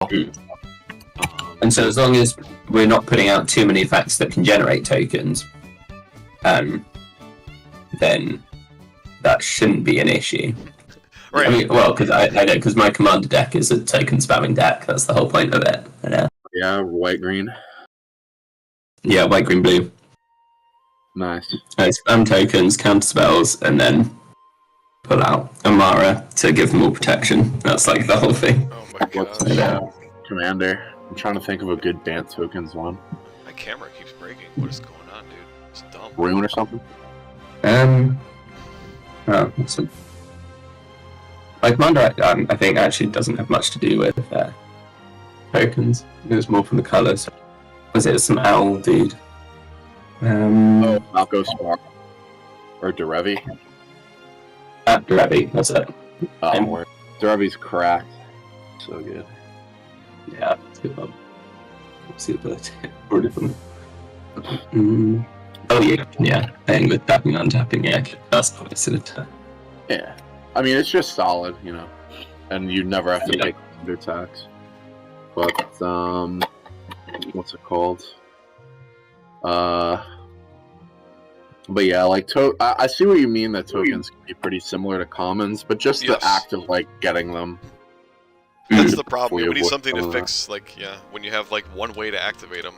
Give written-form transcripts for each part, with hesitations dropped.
And so as long as we're not putting out too many effects that can generate tokens, then that shouldn't be an issue. Right. I mean, well, because I know, because my commander deck is a token spamming deck. That's the whole point of it. Yeah, white, green. Yeah, white, green, blue. Nice. I spam tokens, counter spells, and then pull out Amara to give them all protection. That's like the whole thing. Oh my What's gosh. Commander? I'm trying to think of a good Bant tokens one. My camera keeps breaking. What is going on, dude? It's dumb. Rune or something? Oh, awesome. My commander, I think, actually doesn't have much to do with tokens. It was more from the colours. Was it some owl dude? Malco Spark. Or Derevi. Derevi, that's it. Derevi's cracked. So good. Yeah, it's a good one. Let's see the ability. Oh yeah, playing with tapping, untapping, yeah, that's obviously it. Yeah. I mean, it's just solid, you know. And you never have to take under attacks. But, what's it called? But yeah, like, I see what you mean that tokens can be pretty similar to commons, but just the act of, like, getting them. That's the problem. We need something to fix, like, when you have, like, one way to activate them,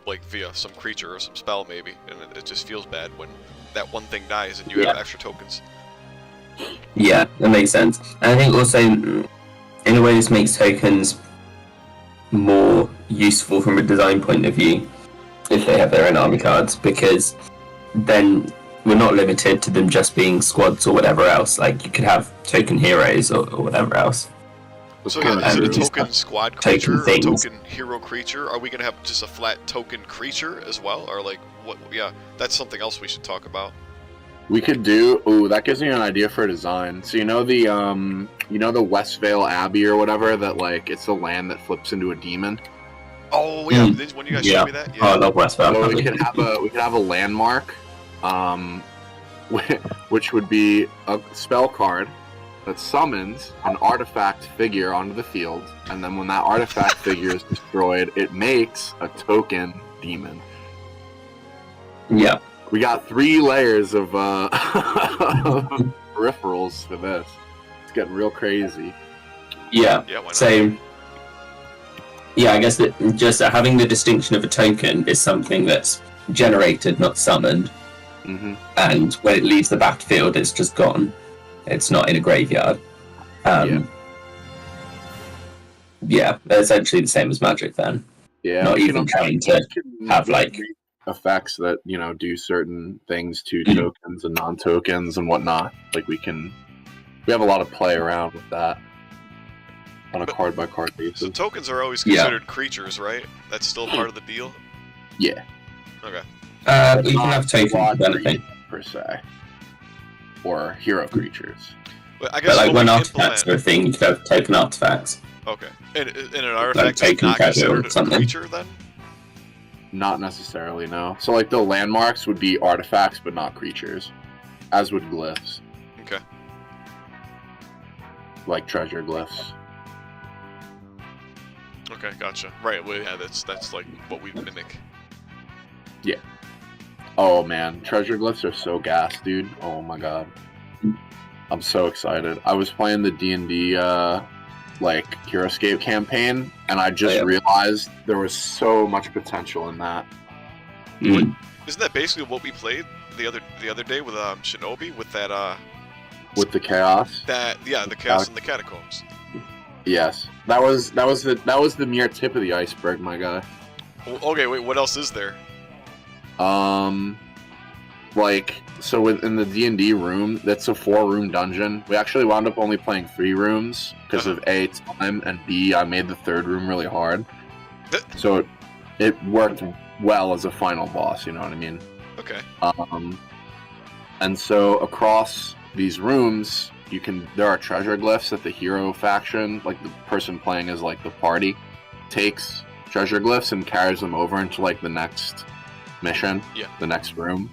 like, via some creature or some spell, maybe, and it just feels bad when that one thing dies and you have extra tokens. Yeah, that makes sense. And I think also, in a way, this makes tokens more useful from a design point of view if they have their own army cards, because then we're not limited to them just being squads or whatever else. Like, you could have token heroes or whatever else. So yeah, is it a token squad creature or a token hero creature? Are we going to have just a flat token creature as well? Or like, what? Yeah, that's something else we should talk about. We could do. Ooh, that gives me an idea for a design. So you know the Westvale Abbey or whatever that, like, it's a land that flips into a demon. Oh yeah, when you guys showed me that. Yeah. Oh, I love Westvale. So we could have a landmark, which would be a spell card that summons an artifact figure onto the field, and then when that artifact figure is destroyed, it makes a token demon. Yeah. We got 3 layers of peripherals for this. It's getting real crazy. Yeah, why not? same. Yeah, I guess that just having the distinction of a token is something that's generated, not summoned. Mm-hmm. And when it leaves the battlefield, it's just gone. It's not in a graveyard. Yeah, essentially the same as Magic then. Yeah, not even trying to have, like, effects that, you know, do certain things to tokens and non-tokens and whatnot. Like, we have a lot of play around with that on a card-by-card basis. So tokens are always considered creatures, right? That's still part of the deal? Yeah. Okay. You can have tokens for anything. Per se. Or hero creatures. But I guess like when artifacts are a thing, you could have token artifacts. Okay. And an artifact is not considered a creature then? Not necessarily, no. So, like, the landmarks would be artifacts, but not creatures. As would glyphs. Okay. Like treasure glyphs. Okay, gotcha. Right, well, yeah, that's like what we mimic. Yeah. Oh, man. Treasure glyphs are so gas, dude. Oh, my god. I'm so excited. I was playing the D&D, like, Heroescape campaign, and I just realized there was so much potential in that. Mm. Isn't that basically what we played the other day with Shinobi with that with the chaos? The chaos in the catacombs. Yes. That was the mere tip of the iceberg, my guy. Okay, wait, what else is there? Like, so within the D&D room, that's a 4-room dungeon. We actually wound up only playing 3 rooms because of A, time, and B, I made the 3rd room really hard. So it worked well as a final boss, you know what I mean? Okay. And so across these rooms, there are treasure glyphs that the hero faction, like the person playing as, like, the party, takes treasure glyphs and carries them over into, like, the next mission, the next room.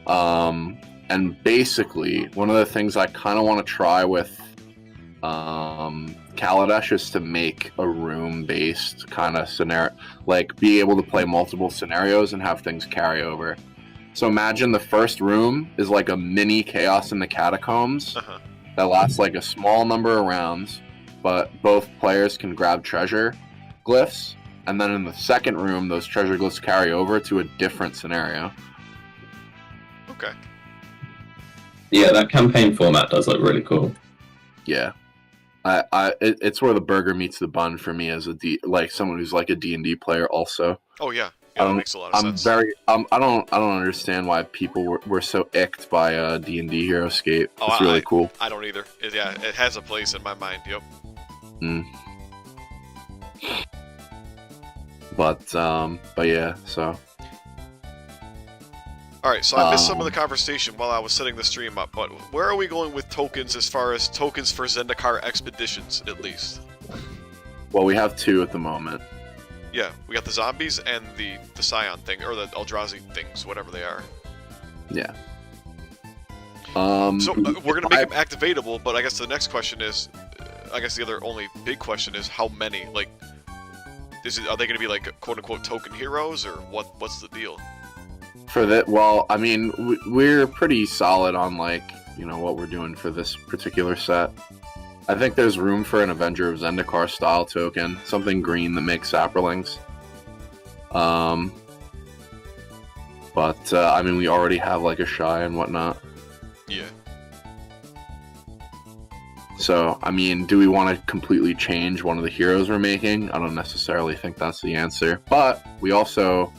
And basically, one of the things I kind of want to try with Kaladesh is to make a room-based kind of scenario, like be able to play multiple scenarios and have things carry over. So imagine the first room is like a mini Chaos in the Catacombs that lasts like a small number of rounds, but both players can grab treasure glyphs, and then in the second room, those treasure glyphs carry over to a different scenario. Okay. Yeah, that campaign format does look really cool. Yeah. It's where the burger meets the bun for me as someone who's like a D&D player also. Oh yeah, that makes a lot of sense. I don't understand why people were so icked by D&D HeroScape. It's really cool. I don't either. It has a place in my mind. Yep. But yeah, so. Alright, so I missed some of the conversation while I was setting the stream up, but where are we going with tokens as far as tokens for Zendikar Expeditions, at least? Well, we have 2 at the moment. Yeah, we got the zombies and the Scion thing, or the Eldrazi things, whatever they are. Yeah. So, we're going to make them activatable, but I guess the next question is, I guess the other only big question is, how many? Like, are they going to be like, quote-unquote, token heroes, or what's the deal? For that, well, I mean, we're pretty solid on, like, you know, what we're doing for this particular set. I think there's room for an Avenger of Zendikar style token, something green that makes saprolings. But I mean, we already have, like, a Shy and whatnot. Yeah. So, I mean, do we want to completely change one of the heroes we're making? I don't necessarily think that's the answer. But we also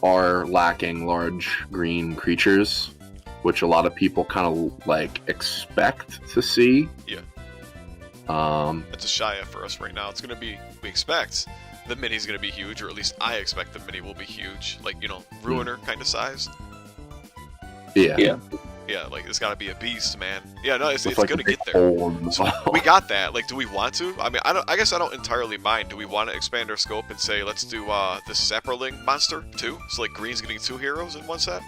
are lacking large green creatures, which a lot of people kind of like expect to see. Yeah. That's a Shia for us right now. It's gonna be, we expect the mini's gonna be huge, or at least I expect the mini will be huge. Like, you know, Ruiner kind of size. Yeah. Yeah, like it's gotta be a beast, man. Yeah, no, it's like gonna get there. We got that. Like, do we want to? I mean, I guess I don't entirely mind. Do we want to expand our scope and say, let's do the Saproling monster too? So like, green's getting 2 heroes in one set.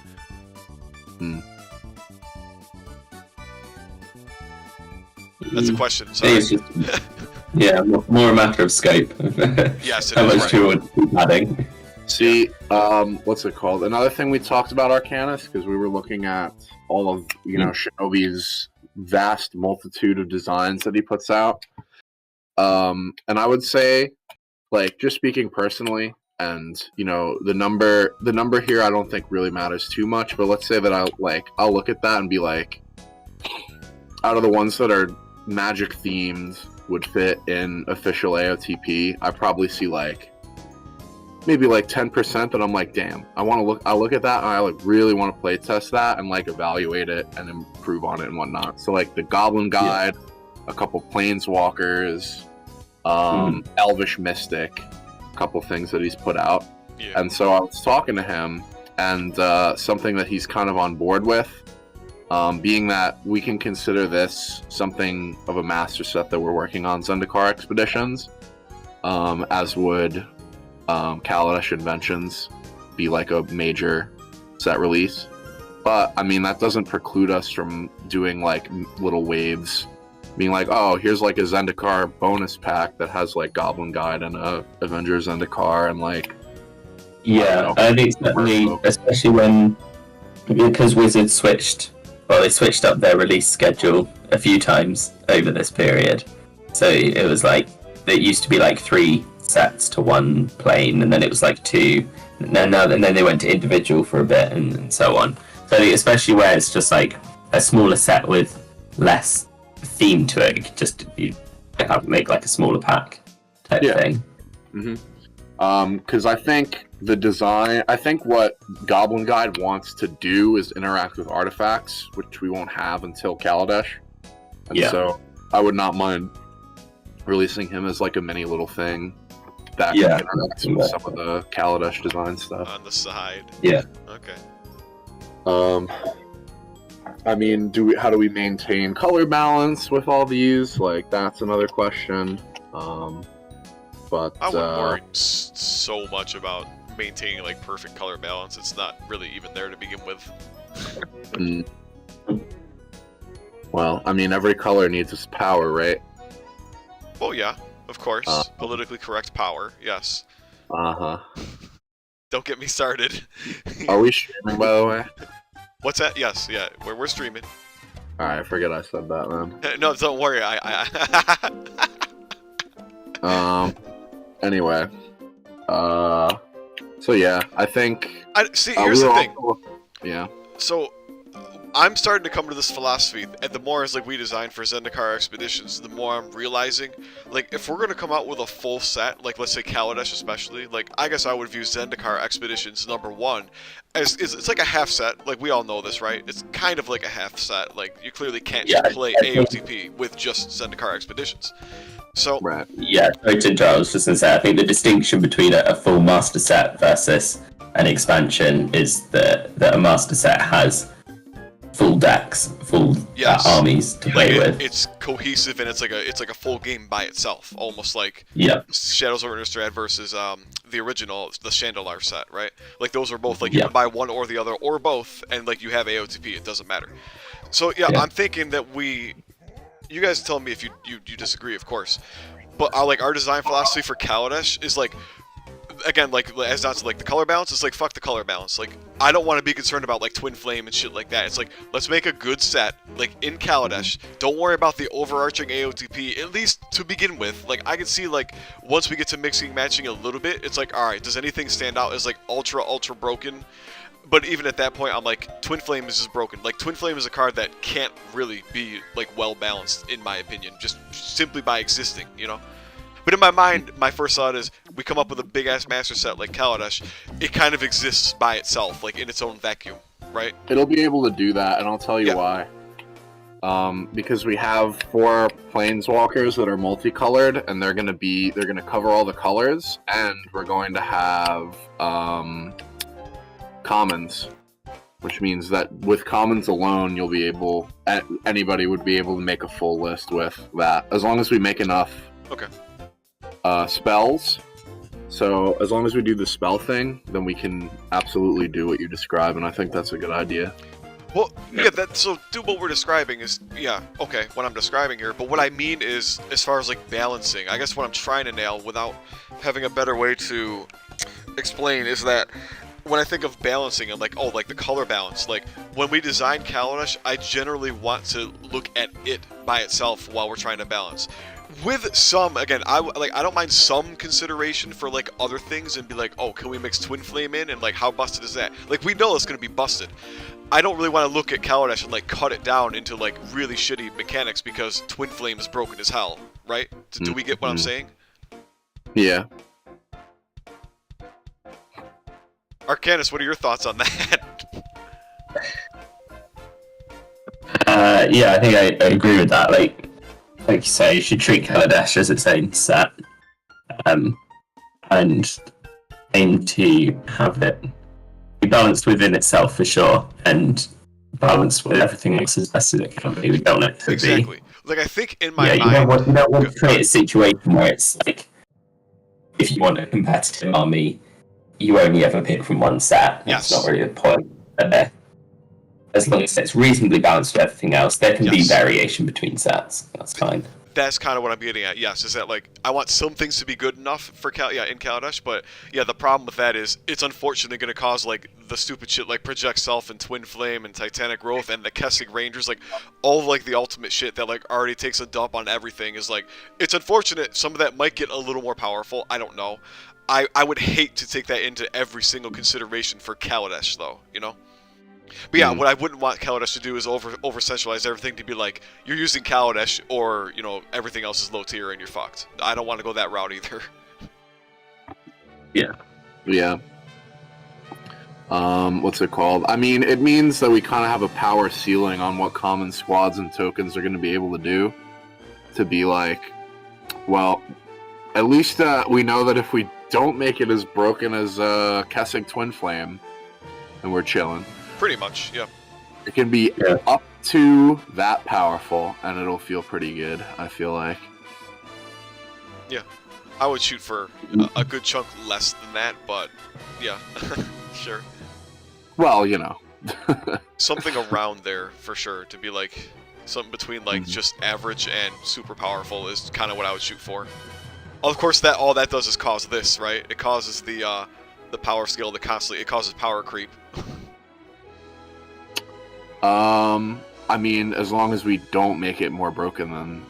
That's a question. Sorry. Yeah, more a matter of scope. Yes, it How is much right. you would keep adding. See, what's it called? Another thing we talked about Arcanis, because we were looking at all of, you know, Shinobi's vast multitude of designs that he puts out. And I would say, like, just speaking personally, and, you know, the number here I don't think really matters too much, but let's say that I'll look at that and be like, out of the ones that are magic themed would fit in official AOTP, I probably see like maybe like 10% that I'm like, damn, I look at that and I like really want to play test that and like evaluate it and improve on it and whatnot. So like the Goblin Guide, a couple Planeswalkers, Elvish Mystic, a couple things that he's put out. Yeah. And so I was talking to him, and something that he's kind of on board with, being that we can consider this something of a master set that we're working on, Zendikar Expeditions, as would Kaladesh Inventions be like a major set release. But, I mean, that doesn't preclude us from doing, like, little waves. Being like, oh, here's, like, a Zendikar bonus pack that has, like, Goblin Guide and a Avenger Zendikar and, like... Yeah, I think certainly, especially when... Because Wizards switched... Well, they switched up their release schedule a few times over this period. So it was like... It used to be, like, 3 sets to 1 plane, and then it was, like, 2... And then they went to individual for a bit, and so on. So especially where it's just like a smaller set with less theme to it, you have to make like a smaller pack type thing. Because I think the design, I think what Goblin Guide wants to do is interact with artifacts, which we won't have until Kaladesh. And so I would not mind releasing him as like a mini little thing that interacts with some of the Kaladesh design stuff. On the side. Yeah. Okay. I mean, how do we maintain color balance with all these? Like, that's another question. But I wouldn't worry so much about maintaining like perfect color balance. It's not really even there to begin with. Well, I mean, every color needs its power, right? Oh yeah, of course. Politically correct power, yes. Don't get me started. Are we streaming, by the way? What's that? Yes, yeah, we're streaming. Alright, I forget I said that, man. No, don't worry. Anyway. So yeah, I think... See, here's the thing. Yeah. So, I'm starting to come to this philosophy, and the more as like we design for Zendikar Expeditions, the more I'm realizing, like, if we're gonna come out with a full set, like let's say Kaladesh especially, like I guess I would view Zendikar Expeditions #1 as it's like a half set. Like we all know this, right? It's kind of like a half set. Like you clearly can't just play AOTP with just Zendikar Expeditions. So right. Yeah, sorry to interrupt. I was just gonna say I think the distinction between a full master set versus an expansion is that a master set has full decks, full armies to play with. It's cohesive and it's like a full game by itself, almost like Shadows of Innistrad versus the original, the Chandelar set, right? Like those are both like you can buy one or the other or both, and like you have AOTP, it doesn't matter. So I'm thinking that you guys tell me if you disagree, of course, but our design philosophy for Kaladesh is like, again, like as not to like the color balance, it's like fuck the color balance. Like I don't want to be concerned about like Twin Flame and shit like that. It's like let's make a good set like in Kaladesh. Don't worry about the overarching AOTP, at least to begin with. Like I can see like once we get to mixing matching a little bit, it's like all right, does anything stand out as like ultra broken? But even at that point, I'm like, Twin Flame is just broken. Like, Twin Flame is a card that can't really be, like, well-balanced, in my opinion, just simply by existing, you know? But in my mind, my first thought is, we come up with a big-ass master set like Kaladesh, it kind of exists by itself, like, in its own vacuum, right? It'll be able to do that, and I'll tell you why. Because we have 4 planeswalkers that are multicolored, and they're gonna cover all the colors, and we're going to have, commons, which means that with commons alone, anybody would be able to make a full list with that, as long as we make enough spells. So as long as we do the spell thing, then we can absolutely do what you describe, and I think that's a good idea. Well, so do what we're describing is, what I'm describing here, but what I mean is, as far as like balancing, I guess what I'm trying to nail without having a better way to explain is that when I think of balancing, I'm like, oh, like the color balance. Like, when we design Kaladesh, I generally want to look at it by itself while we're trying to balance. With some, again, I don't mind some consideration for, like, other things and be like, oh, can we mix Twin Flame in? And, like, how busted is that? Like, we know it's going to be busted. I don't really want to look at Kaladesh and, like, cut it down into, like, really shitty mechanics because Twin Flame is broken as hell, right? Do we get what I'm saying? Yeah. Arcanis, what are your thoughts on that? I think I agree with that. Like you say, you should treat Kaladesh as its own set, and aim to have it be balanced within itself for sure, and balanced with everything else as best as it can be. We don't want it to be. Like I think in my mind, you don't want to create a situation where it's like, if you want a competitive army, you only ever pick from one set. That's not really the point. As long as it's reasonably balanced with everything else, there can be variation between sets. That's fine. That's kind of what I'm getting at. Yes, is that like I want some things to be good enough for in Kaladesh, but the problem with that is it's unfortunately going to cause like the stupid shit like Project Self and Twin Flame and Titanic Growth and the Kessig Rangers, like all of, like the ultimate shit that like already takes a dump on everything. Is like it's unfortunate. Some of that might get a little more powerful. I don't know. I would hate to take that into every single consideration for Kaladesh, though, you know? But what I wouldn't want Kaladesh to do is over-centralize everything to be like, you're using Kaladesh or, you know, everything else is low tier and you're fucked. I don't want to go that route either. Yeah. What's it called? I mean, it means that we kind of have a power ceiling on what common squads and tokens are going to be able to do. To be like, well, at least we know that if we don't make it as broken as Kessig Twin Flame, and we're chilling. Pretty much, yeah. It can be up to that powerful, and it'll feel pretty good, I feel like. Yeah. I would shoot for a good chunk less than that, but yeah, sure. Well, you know. Something around there, for sure, to be like, Something between like just average and super powerful is kind of what I would shoot for. Of course, that all that does is cause this, right? It causes the power scale to constantly. It causes power creep. I mean, as long as we don't make it more broken than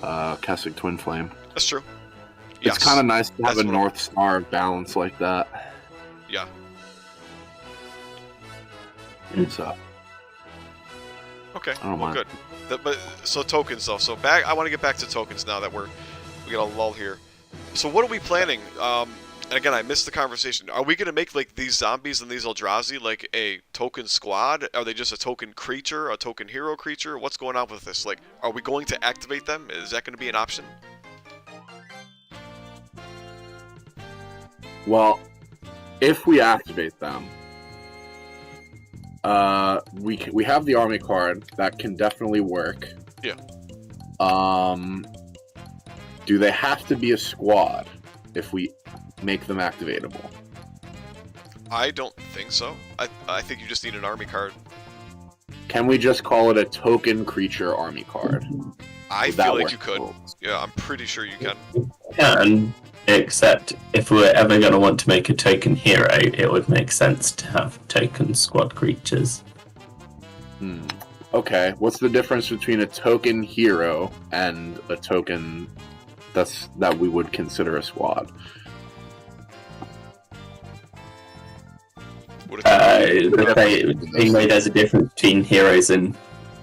Kessig Twin Flame. That's true. It's kind of nice to have a North Star balance like that. Yeah. So. Okay. Well, good. But so tokens though. So back. I want to get back to tokens now that we got a lull here. So what are we planning? And again, I missed the conversation. Are we going to make like these zombies and these Eldrazi like a token squad? Are they just a token creature, a token hero creature? What's going on with this? Like, are we going to activate them? Is that going to be an option? Well, if we activate them, we have the army card that can definitely work. Yeah. Do they have to be a squad if we make them activatable? I don't think so. I think you just need an army card. Can we just call it a token creature army card? I feel like you could. Yeah, I'm pretty sure you can. You can, except if we're ever going to want to make a token hero, it would make sense to have token squad creatures. Okay, what's the difference between a token hero and a token that we would consider a squad? There's a difference between heroes and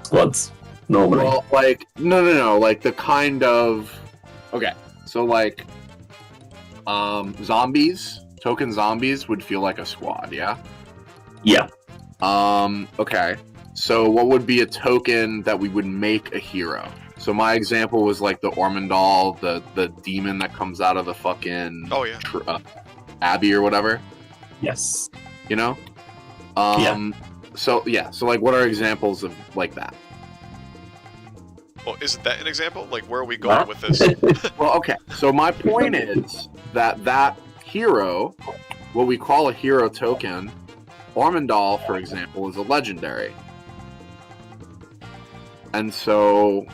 squads normally. Well, like no, like the kind of so like zombies, token zombies would feel like a squad, yeah. Yeah. Okay. So what would be a token that we would make a hero? So my example was like the Ormondal, the demon that comes out of the fucking Abbey or whatever. Yes. You know? So like what are examples of like that? Well, isn't that an example? Like, where are we going with this? Well, okay. So my point is that hero, what we call a hero token, Ormondal, for example, is a legendary. And so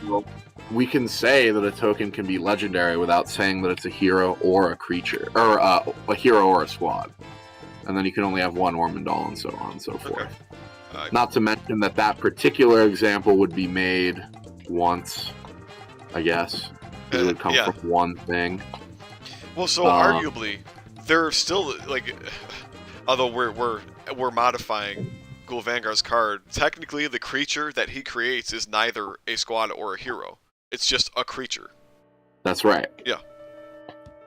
we can say that a token can be legendary without saying that it's a hero or a creature, or a hero or a squad. And then you can only have one Ormondal and so on and so forth. Okay. Not to mention that particular example would be made once, I guess. It would come from one thing. Well, so arguably, they're still like, although we're modifying Ghoul Vanguard's card, technically the creature that he creates is neither a squad or a hero. It's just a creature. That's right. Yeah.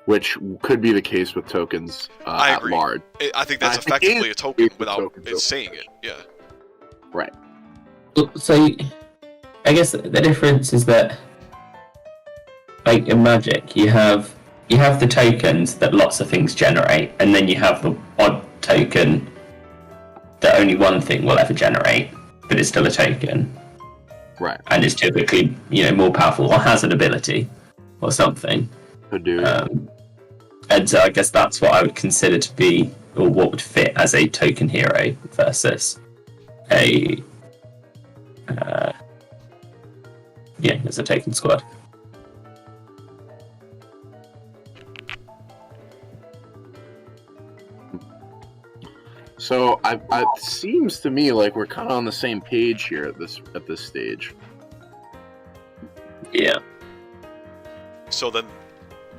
Which could be the case with tokens I agree. At large. I think that's effectively a token without it saying it. Yeah. Right. So, I guess the difference is that, like in Magic, you have the tokens that lots of things generate, and then you have the odd token that only one thing will ever generate, but it's still a token. Right. And it's typically, more powerful or has an ability or something. Could do. And so I guess that's what I would consider to be, or what would fit as a token hero versus as a token squad. So it seems to me like we're kind of on the same page here at this stage. Yeah. So then,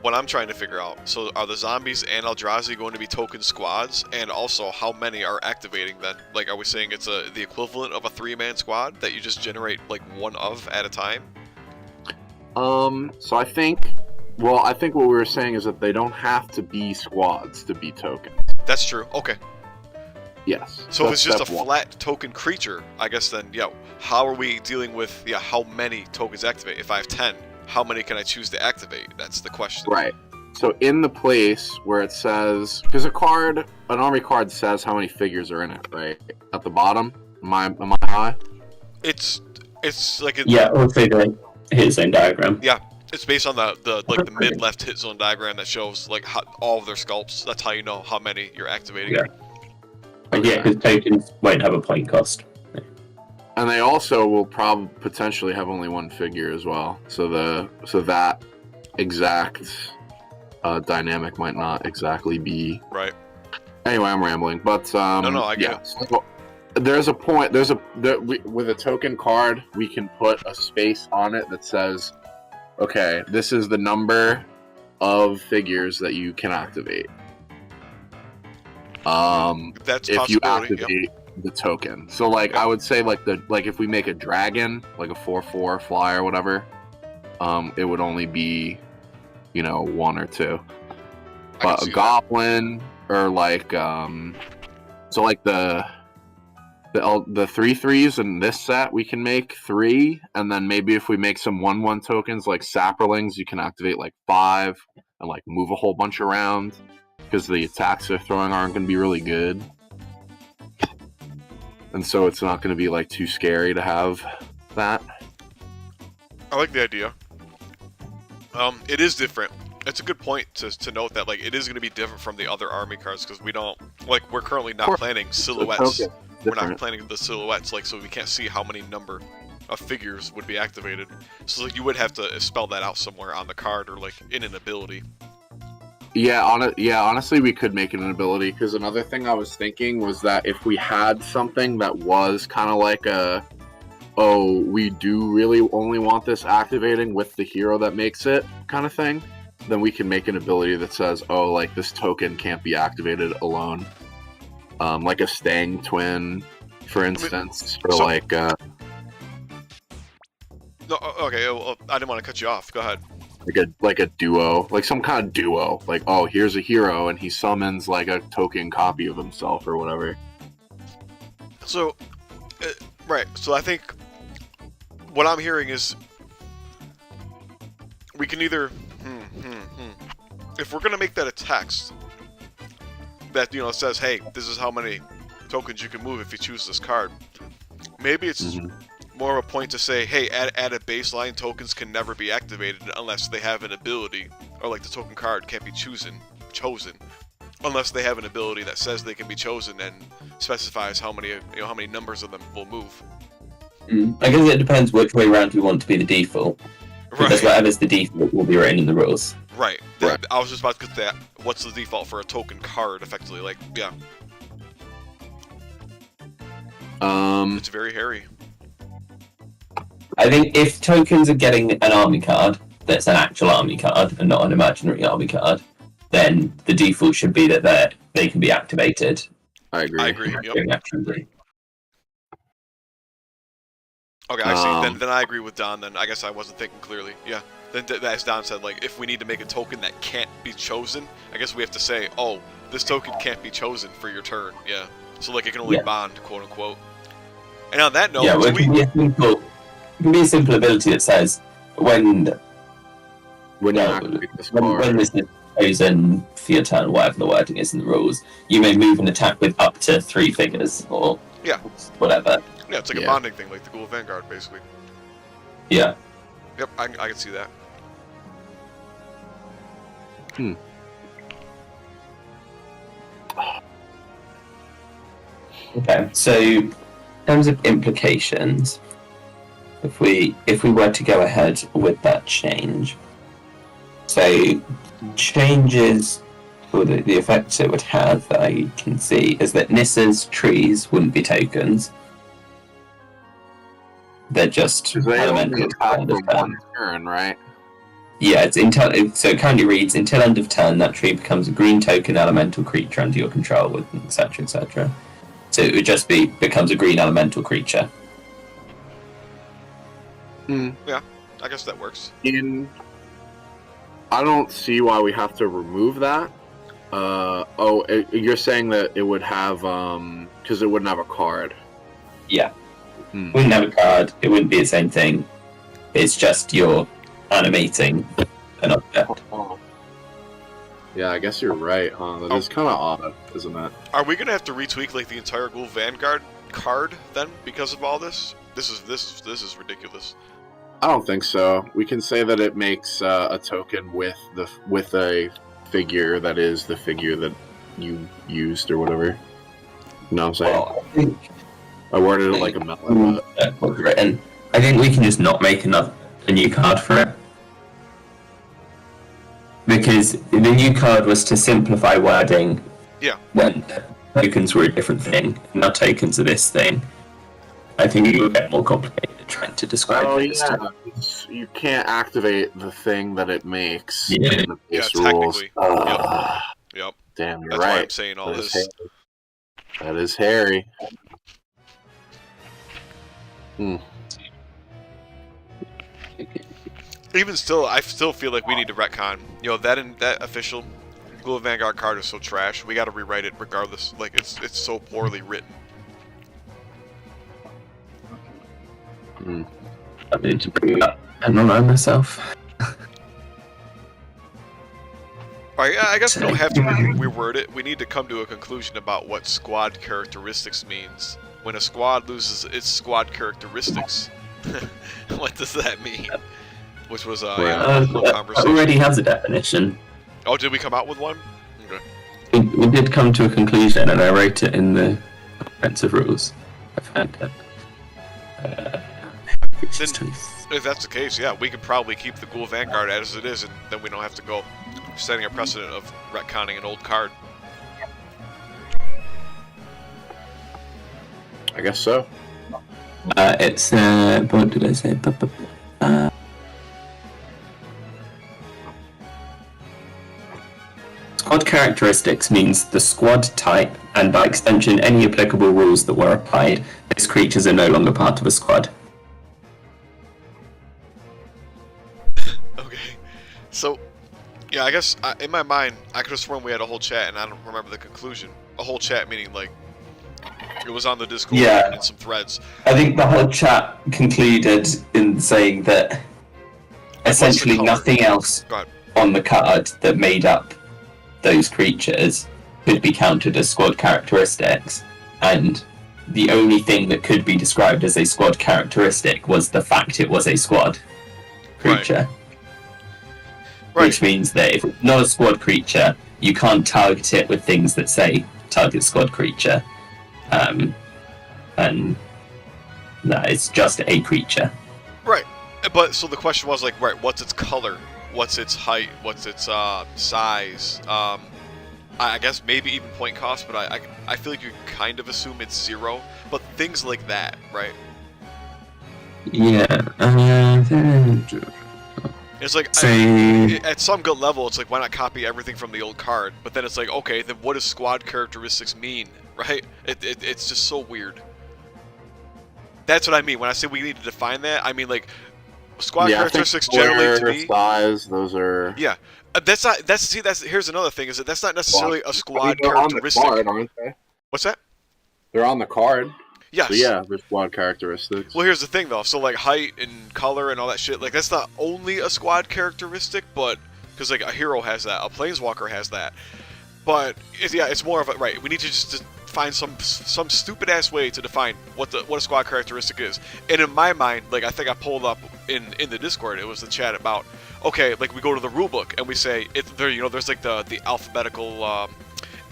what I'm trying to figure out, so are the zombies and Eldrazi going to be token squads? And also, how many are activating then? Like, are we saying it's the equivalent of a 3-man squad that you just generate, like, one of at a time? So I think what we were saying is that they don't have to be squads to be tokens. That's true. Okay. Yes. So if it's just a flat token creature, I guess then, how are we dealing with, how many tokens activate? If I have 10, how many can I choose to activate? That's the question. Right. So in the place where it says, because an army card says how many figures are in it, right? At the bottom? Am I high? It's like also the hit zone diagram. Yeah, it's based on the mid left hit zone diagram that shows like all of their sculpts. That's how you know how many you're activating. Yeah. Because tokens won't have a point cost. And they also will potentially have only one figure as well. So that exact dynamic might not exactly be right. Anyway, I'm rambling, but no, I get it. So there's a point. With a token card, we can put a space on it that says, "Okay, this is the number of figures that you can activate." That's if you activate yep. the token. So like I would say like if we make a dragon, like a 4/4 fly or whatever, it would only be, 1 or 2. But a goblin or like so like the 3/3s in this set we can make 3, and then maybe if we make some 1/1 tokens like sapperlings, you can activate like 5 and like move a whole bunch around because the attacks they're throwing aren't going to be really good. And so it's not going to be like too scary to have that. I like the idea. It is different. It's a good point to note that like it is going to be different from the other army cards because we're currently not planning silhouettes. We're not planning the silhouettes so we can't see how many number of figures would be activated. So like you would have to spell that out somewhere on the card or like in an ability. Yeah, honestly, we could make it an ability, because another thing I was thinking was that if we had something that was kind of like we do really only want this activating with the hero that makes it kind of thing, then we can make an ability that says, like this token can't be activated alone. Like a Stang Twin, for instance, or so, like... No, okay, well, I didn't want to cut you off. Go ahead. Like a duo, like some kind of duo. Like, here's a hero, and he summons like a token copy of himself or whatever. So, right. So I think what I'm hearing is we can either, if we're gonna make that a text that says, hey, this is how many tokens you can move if you choose this card. Maybe it's more of a point to say, hey, at a baseline, tokens can never be activated unless they have an ability, or like the token card can't be chosen unless they have an ability that says they can be chosen and specifies how many numbers of them will move. I guess it depends which way around we want to be the default. Because whatever's the default will be written in the rules. Right. I was just about to get that. What's the default for a token card, effectively? Like, yeah. It's very hairy. I think if tokens are getting an army card that's an actual army card and not an imaginary army card, then the default should be that they can be activated. I agree. Yep. Okay, I see. Then I agree with Don. Then I guess I wasn't thinking clearly. Yeah. Then as Don said, like if we need to make a token that can't be chosen, I guess we have to say, this token can't be chosen for your turn. Yeah. So like it can only bond, quote unquote. And on that note, it can be a simple ability that says when this is chosen for your turn, whatever the wording is in the rules, you may move an attack with up to 3 figures or whatever. Yeah, it's like a bonding thing, like the Ghoul Vanguard, basically. Yeah. Yep, I can see that. Okay, so in terms of implications, if we were to go ahead with that change, so changes or the effects it would have that I can see is that Nissa's trees wouldn't be tokens. They're just elemental end of turn. Right? Yeah, so it currently reads, until end of turn, that tree becomes a green token elemental creature under your control, with etc. etc. So it would just becomes a green elemental creature. Yeah, I guess that works. I don't see why we have to remove that. You're saying that it would have because it wouldn't have a card. Yeah. Wouldn't have a card, it wouldn't be the same thing. It's just you're animating an object. Yeah, I guess you're right, huh? That is kind of odd, isn't it? Are we gonna have to retweak like the entire Ghoul Vanguard card then because of all this? This is ridiculous. I don't think so. We can say that it makes a token with a figure that is the figure that you used or whatever. You know what I'm saying? Well, I worded it like a melon. Was written. I think we can just not make a new card for it. Because the new card was to simplify wording. Yeah. When tokens were a different thing, now tokens are this thing. I think it would get more complicated trying to describe it. Yeah. You can't activate the thing that it makes Yeah. in the base rules. Technically. Yep. Damn, you're That's right. why I'm saying all this. That is hairy. Even still, I still feel like we need to retcon. That official Glue of Vanguard card is so trash. We got to rewrite it regardless. Like it's so poorly written. I need to bring it up and remind myself. Alright, I guess we don't have to reword it. We need to come to a conclusion about what squad characteristics means. When a squad loses its squad characteristics, what does that mean? Which was a whole conversation. Already has a definition. Oh, did we come out with one? Okay. We did come to a conclusion, and I wrote it in the comprehensive rules. I found it. If that's the case, yeah, we could probably keep the Ghoul Vanguard as it is, and then we don't have to go setting a precedent of retconning an old card. I guess so. It's what did I say? Squad characteristics means the squad type, and by extension any applicable rules that were applied. These creatures are no longer part of a squad. Okay, so yeah, I guess in my mind I could have sworn we had a whole chat, and I don't remember the conclusion. A whole chat meaning like it was on the Discord and in some threads. I think the whole chat concluded in saying that essentially nothing else on the card that made up those creatures could be counted as squad characteristics, and the only thing that could be described as a squad characteristic was the fact it was a squad creature. Right. Which means that if it's not a squad creature, you can't target it with things that say target squad creature. And that it's just a creature. Right. But so the question was like, right, what's its color? What's its height? What's its size? I guess maybe even point cost, but I feel like you can kind of assume it's 0. But things like that, right? Yeah. It's like, at some good level, it's like, why not copy everything from the old card? But then it's like, okay, then what does squad characteristics mean, right? It's just so weird. That's what I mean. When I say we need to define that, I mean, like, squad characteristics generally to me... size, those are... Yeah. Here's another thing, is that that's not necessarily a squad characteristic. On the card, aren't they? What's that? They're on the card. Yes. So yeah, they're squad characteristics. Well, here's the thing, though. So, like, height and color and all that shit, like, that's not only a squad characteristic, but... Because, like, a hero has that, a planeswalker has that. But, it's more of a... Right, we need to just find some stupid-ass way to define what a squad characteristic is. And in my mind, like, I think I pulled up in the Discord, it was the chat about... Okay, like, we go to the rulebook, and we say... there's, like, the alphabetical...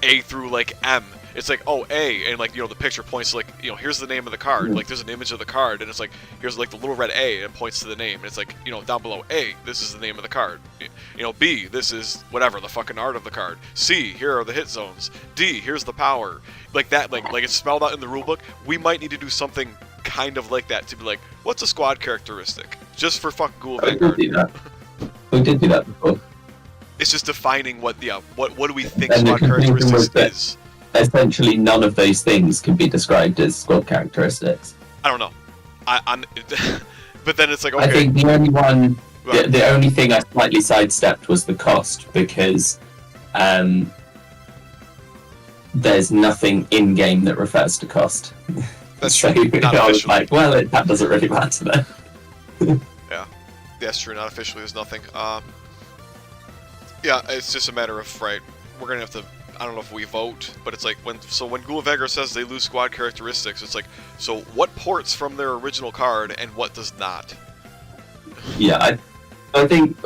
A through, like, M. It's like, oh, A, and, like, the picture points to, like, here's the name of the card. Like, there's an image of the card, and it's like, here's, like, the little red A, and it points to the name. And it's like, down below, A, this is the name of the card. B, this is whatever, the fucking art of the card. C, here are the hit zones. D, here's the power. Like that, like it's spelled out in the rulebook. We might need to do something kind of like that to be like, what's a squad characteristic? Just for fucking Ghoul Vanguard. We did do that before. It's just defining what do we think squad characteristics is. Essentially, none of those things can be described as squad characteristics. I don't know. But then it's like, okay. I think the only one, the only thing I slightly sidestepped was the cost, because there's nothing in game that refers to cost. That's so true. I was like, well, that doesn't really matter then. Yeah, that's true. Not officially, there's nothing. Yeah, it's just a matter of, right, we're gonna have to, I don't know if we vote, but it's like, when Ghoul Vanguard says they lose squad characteristics, it's like, so what ports from their original card and what does not? Yeah, I think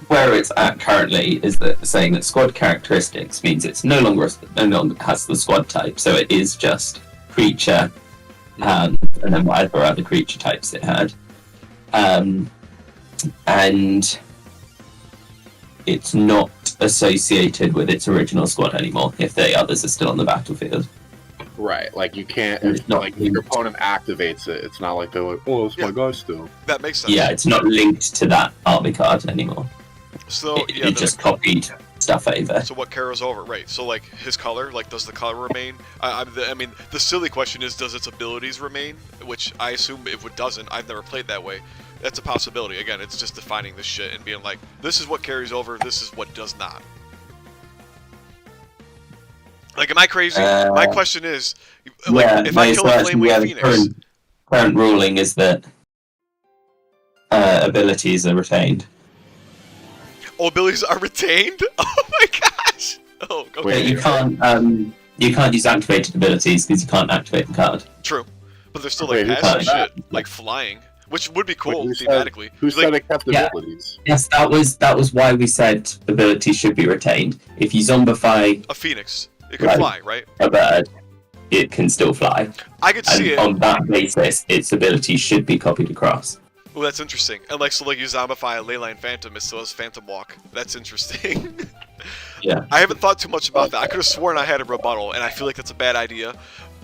where it's at currently is that saying that squad characteristics means it's no longer has the squad type, so it is just creature and then whatever other creature types it had. And it's not associated with its original squad anymore if the others are still on the battlefield. Right, like you can't, if your opponent activates it, it's not like they're like, oh, it's my guy still. That makes sense. Yeah, it's not linked to that army card anymore. So it just copied stuff over. So what carries over, right? So like his color, like does the color remain? I mean, the silly question is, does its abilities remain? Which I assume if it doesn't, I've never played that way. That's a possibility. Again, it's just defining this shit and being like, this is what carries over, this is what does not. Like, am I crazy? My question is, like, if I kill a Flamewing Phoenix... Current ruling is that abilities are retained. Oh, abilities are retained? Oh my gosh! Oh, okay. Wait, you can't use activated abilities because you can't activate the card. True. But there's still, like, passive shit, like flying, which would be cool, thematically. Who said it kept abilities? Yes, that was why we said abilities should be retained. If you zombify... a Phoenix. It can fly, right? A bird, it can still fly. I could see it. On that basis, its ability should be copied across. Oh, that's interesting. And like, so like you zombify a Leyline Phantom, it still has Phantom Walk. That's interesting. Yeah. I haven't thought too much about that. I could have sworn I had a rebuttal, and I feel like that's a bad idea.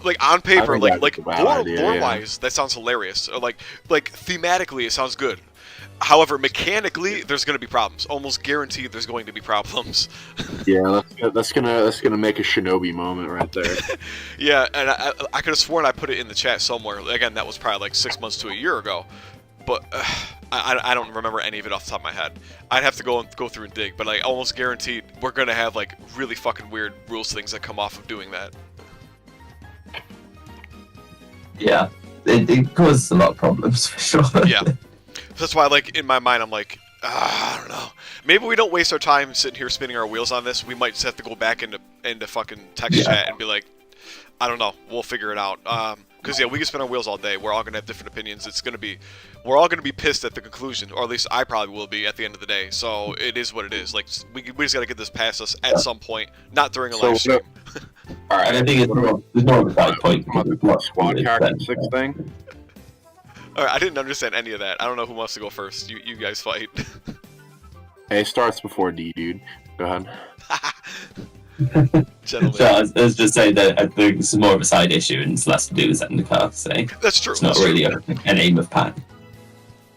Like on paper, like lore-wise, that sounds hilarious. Or like thematically, it sounds good. However, mechanically, there's going to be problems. Almost guaranteed, there's going to be problems. Yeah, that's gonna make a Shinobi moment right there. Yeah, and I could have sworn I put it in the chat somewhere. Again, that was probably like 6 months to a year ago, but I don't remember any of it off the top of my head. I'd have to go through and dig, but like almost guaranteed, we're gonna have like really fucking weird rules things that come off of doing that. Yeah, it causes a lot of problems for sure. Yeah. That's why, like, in my mind, I'm like, I don't know. Maybe we don't waste our time sitting here spinning our wheels on this. We might just have to go back into fucking text chat and be like, I don't know. We'll figure it out. Because, yeah, we can spin our wheels all day. We're all going to have different opinions. We're all going to be pissed at the conclusion, or at least I probably will be at the end of the day. So it is what it is. Like, we just got to get this past us at some point, not during a live stream. All right, I think it's more of a side point. Squad characteristics thing. Alright, I didn't understand any of that. I don't know who wants to go first. You guys fight. Hey, it starts before D, dude. Go ahead. Gentlemen. So I was just saying that I think it's more of a side issue and it's less to do with Zendikar, so that's true. It's not really an aim of PAC.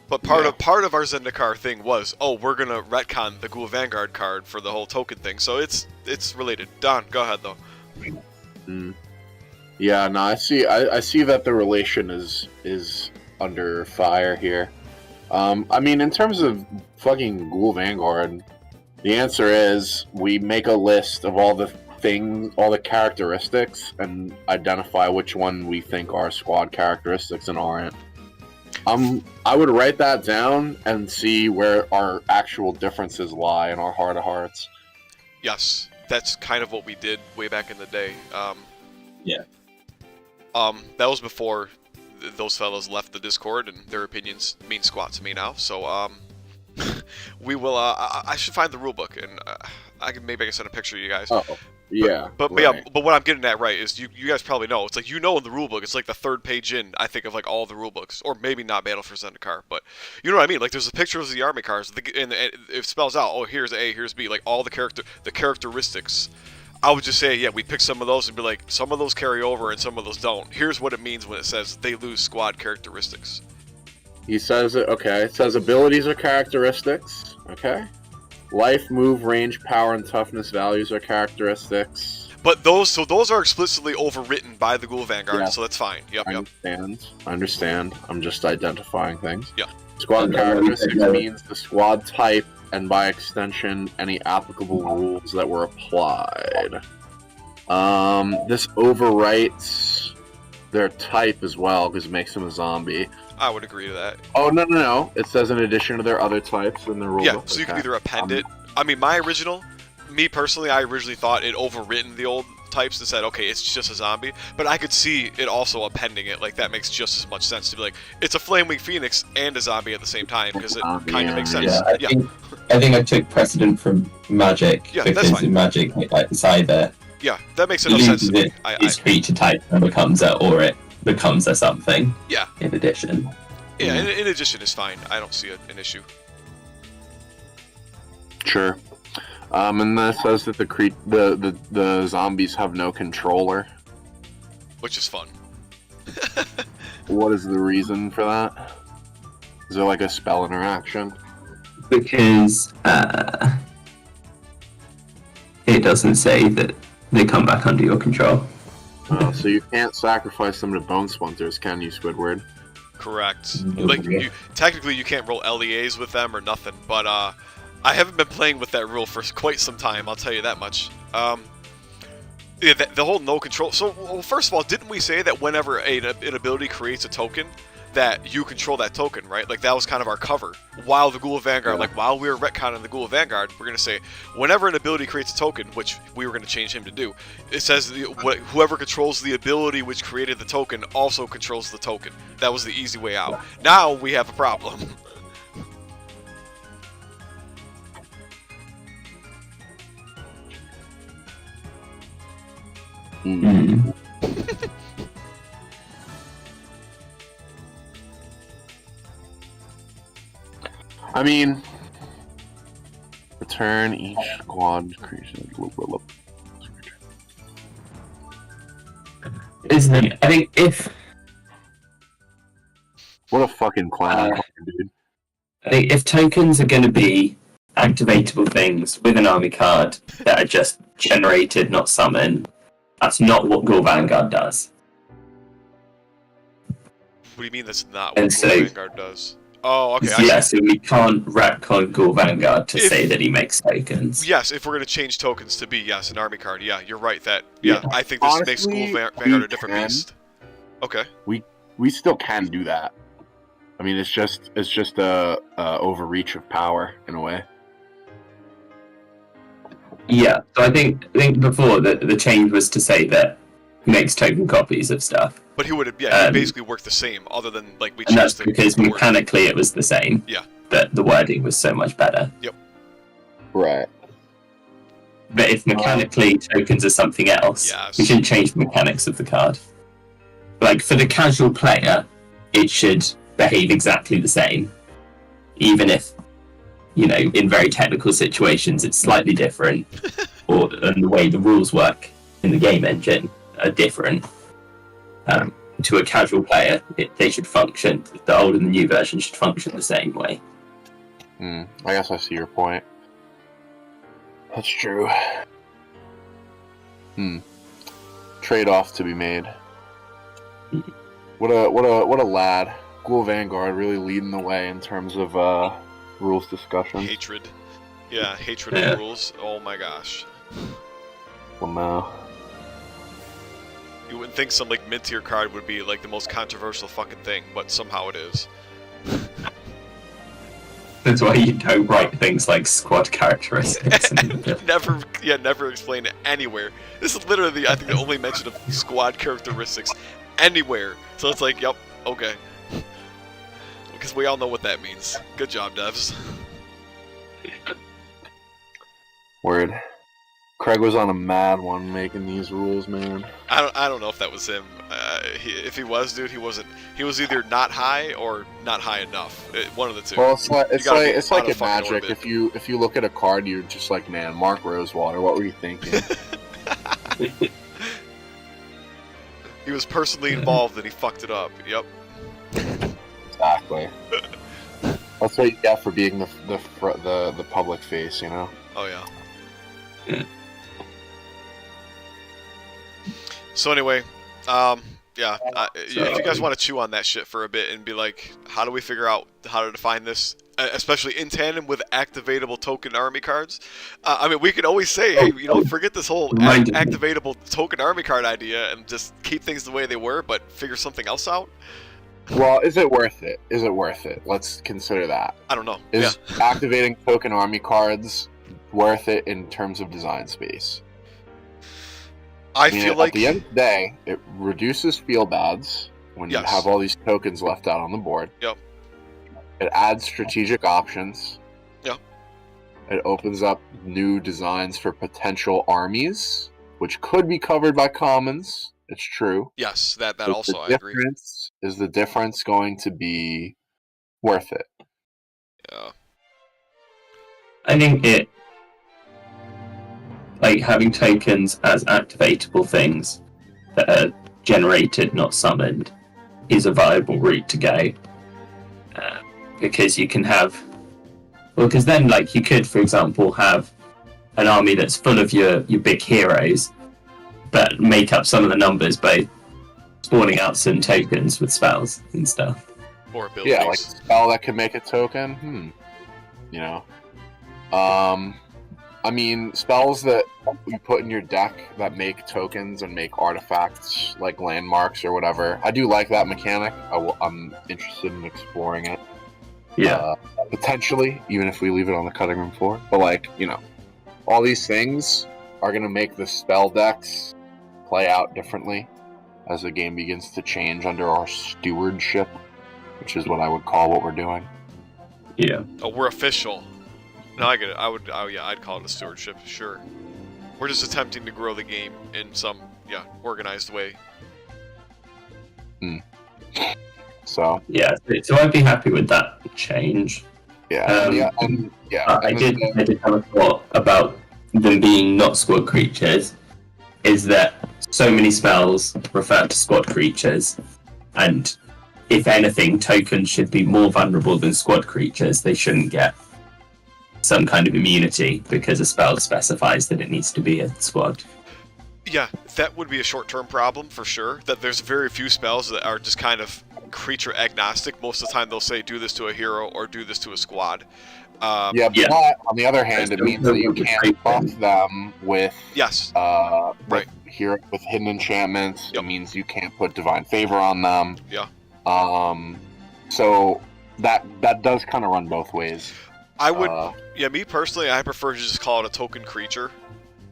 But part of our Zendikar thing was, oh, we're gonna retcon the Ghoul Vanguard card for the whole token thing. So it's related. Don, go ahead though. Yeah, no, I see that the relation is under fire here. I mean, in terms of fucking Ghoul Vanguard, the answer is we make a list of all the characteristics, and identify which one we think are squad characteristics and aren't. I would write that down and see where our actual differences lie in our heart of hearts. Yes, that's kind of what we did way back in the day. Yeah. That was before those fellows left the Discord, and their opinions mean squat to me now. So, we will. I should find the rulebook, and maybe I can send a picture to you guys. Oh, yeah. But yeah. But what I'm getting at right is you guys probably know. It's like in the rulebook, it's like the 3rd page in. I think of like all the rulebooks, or maybe not Battle for Zendikar, but you know what I mean. Like there's a picture of the army cards, and it spells out. Oh, here's A, here's B. Like all the characteristics. I would just say, yeah, we pick some of those and be like, some of those carry over and some of those don't. Here's what it means when it says they lose squad characteristics. He says it, okay. It says abilities are characteristics, okay. Life, move, range, power, and toughness values are characteristics. But those are explicitly overwritten by the Ghoul Vanguard, so that's fine. Yep. I understand. I'm just identifying things. Yeah. Squad characteristics means the squad type, and by extension, any applicable rules that were applied. This overwrites their type as well, because it makes them a zombie. I would agree to that. Oh, no. It says in addition to their other types in the rulebook. Yeah, so you can either append it. I mean, me personally, I originally thought it overwritten the old types and said, okay, it's just a zombie. But I could see it also appending it. Like, that makes just as much sense to be like, it's a Flamewing Phoenix and a zombie at the same time, because it kind of makes sense. Yeah, I think I took precedent from Magic. Yeah, because that's fine. In Magic, it's either that makes enough sense to me. Its creature type and becomes a or it becomes a something. Yeah. In addition. Yeah, in addition is fine. I don't see an issue. Sure. And then it says that the zombies have no controller. Which is fun. What is the reason for that? Is there like a spell interaction? Because it doesn't say that they come back under your control. Oh, so you can't sacrifice them to bone splinters, can you, Squidward? Correct. Like, technically you can't roll LEAs with them or nothing, but I haven't been playing with that rule for quite some time, I'll tell you that much. Yeah, the whole no control... So, well, first of all, didn't we say that whenever an ability creates a token, that you control that token, right? Like, that was kind of our cover. While the Ghoul of Vanguard, like, while we were retconning the Ghoul of Vanguard, we're going to say, whenever an ability creates a token, which we were going to change him to do, it says whoever controls the ability which created the token also controls the token. That was the easy way out. Now we have a problem. Mm. I mean, return each squad creation. Isn't it? I think if... What a fucking clown, dude. I think if tokens are going to be activatable things with an army card that are just generated, not summoned, that's not what Ghoul Vanguard does. What do you mean that's not what Ghoul Vanguard does? Oh, okay. Yeah, so we can't retcon Ghoul Vanguard to say that he makes tokens. Yes, if we're going to change tokens to be, yes, an army card. Yeah, you're right. That I think this Honestly, makes Ghoul Vanguard a different beast. Okay. We still can do that. I mean, it's just a overreach of power in a way. Yeah, so I think before the change was to say that he makes token copies of stuff. But he would have, he basically worked the same, other than like we changed. And that's because mechanically it was the same. Yeah. But the wording was so much better. Yep. Right. But if mechanically tokens are something else, we shouldn't change the mechanics of the card. Like for the casual player, it should behave exactly the same, even if, you know, in very technical situations it's slightly different, and the way the rules work in the game engine are different. To a casual player, they should function. The old and the new version should function the same way. I guess I see your point. That's true. Trade-off to be made. What a lad. Ghoul Vanguard really leading the way in terms of rules discussion. Hatred. Yeah, hatred of rules. Oh my gosh. Well, no. You wouldn't think some like mid-tier card would be like the most controversial fucking thing, but somehow it is. That's why you don't write things like squad characteristics. Never explain it anywhere. This is literally, I think, the only mention of squad characteristics anywhere. So it's like, yep, okay. Because we all know what that means. Good job, devs. Word. Craig was on a mad one making these rules, man. I don't know if that was him. If he was, dude, he wasn't. He was either not high or not high enough. One of the two. Well, it's like in Magic. If you look at a card, you're just like, man, Mark Rosewater. What were you thinking? He was personally involved and he fucked it up. Yep. Exactly. That's what you get for being the public face, you know. Oh yeah. So anyway, if you guys want to chew on that shit for a bit and be like, how do we figure out how to define this, especially in tandem with activatable token army cards? I mean, we could always say, hey, you know, forget this whole activatable token army card idea and just keep things the way they were, but figure something else out. Well, is it worth it? Is it worth it? Let's consider that. I don't know. Is activating token army cards worth it in terms of design space? I feel like at the end of the day, it reduces field odds when you have all these tokens left out on the board. Yep. It adds strategic options. Yep. It opens up new designs for potential armies, which could be covered by commons It's true. Yes, that But also I agree. Is the difference going to be worth it? Yeah. I think it, like having tokens as activatable things that are generated, not summoned, is a viable route to go. Because you can have, well, because then like you could, for example, have an army that's full of your big heroes, but make up some of the numbers by spawning out some tokens with spells and stuff. Or abilities. Yeah, like a spell that could make a token. You know. I mean, spells that you put in your deck that make tokens and make artifacts, like landmarks or whatever. I do like that mechanic. I'm interested in exploring it. Yeah. Potentially, even if we leave it on the cutting room floor. But, like, you know, all these things are going to make the spell decks play out differently as the game begins to change under our stewardship, which is what I would call what we're doing. Yeah. Oh, we're official. No, I get it. I'd call it a stewardship, sure. We're just attempting to grow the game in some, organized way. So yeah, so I'd be happy with that change. I did have a thought about them being not squad creatures. Is that so many spells refer to squad creatures, and if anything, tokens should be more vulnerable than squad creatures. They shouldn't get some kind of immunity because a spell specifies that it needs to be a squad. Yeah, that would be a short-term problem for sure, that there's very few spells that are just kind of creature agnostic. Most of the time they'll say do this to a hero or do this to a squad. But on the other hand, it means that you can't buff them with with hidden enchantments. Yep. It means you can't put divine favor on them. Yeah. So that does kind of run both ways. I would, me personally, I prefer to just call it a token creature.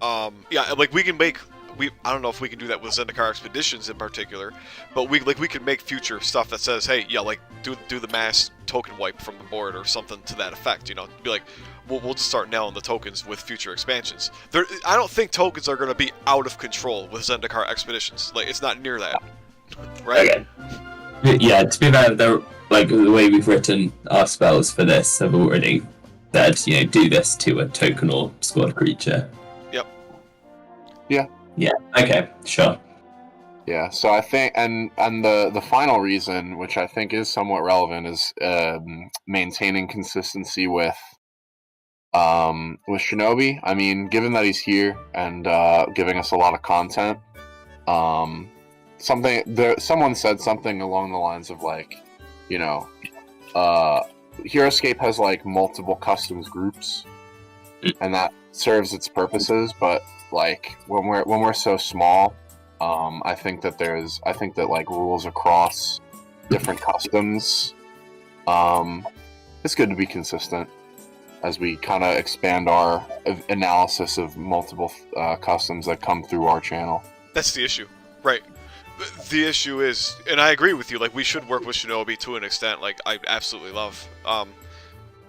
Like we can make, I don't know if we can do that with Zendikar Expeditions in particular, but we can make future stuff that says, hey, do the mass token wipe from the board or something to that effect. You know, be like, we'll just start nailing the tokens with future expansions. I don't think tokens are going to be out of control with Zendikar Expeditions. Like, it's not near that, right? Okay. Yeah, to be fair, like the way we've written our spells for this have already said, do this to a token or squad creature. Yep. Yeah. Okay. Sure. Yeah. So I think, and the final reason, which I think is somewhat relevant, is maintaining consistency with Shinobi. I mean, given that he's here and giving us a lot of content, someone said something along the lines of like, Heroescape has like multiple customs groups, and that serves its purposes. But like when we're so small, I think that like rules across different customs. It's good to be consistent as we kind of expand our analysis of multiple customs that come through our channel. That's the issue, right? The issue is, and I agree with you, like, we should work with Shinobi to an extent. Like, I absolutely love,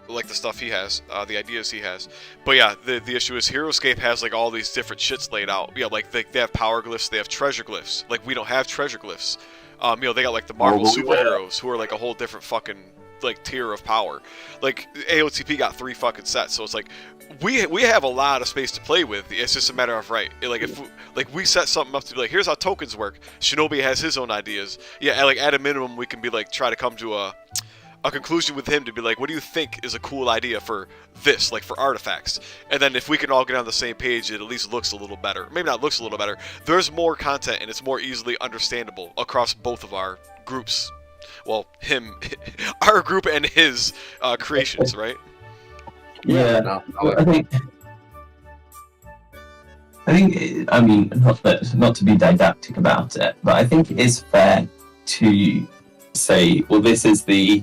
like, the stuff he has, the ideas he has. But yeah, the issue is Heroescape has, like, all these different shits laid out. Yeah, like, they have power glyphs, they have treasure glyphs. Like, we don't have treasure glyphs. They got, like, the Marvel superheroes, who are, like, a whole different fucking, like, tier of power. Like, AOTP got 3 fucking sets, so it's like, we have a lot of space to play with. It's just a matter of if we set something up to be like, here's how tokens work. Shinobi has his own ideas. Yeah, like at a minimum we can be like try to come to a conclusion with him to be like, what do you think is a cool idea for this, like for artifacts? And then if we can all get on the same page, it at least looks a little better. Maybe not looks a little better. There's more content and it's more easily understandable across both of our groups. Well, our group and his creations, right? Yeah, no, I think. I mean, not to be didactic about it, but I think it is fair to say, well, this is the,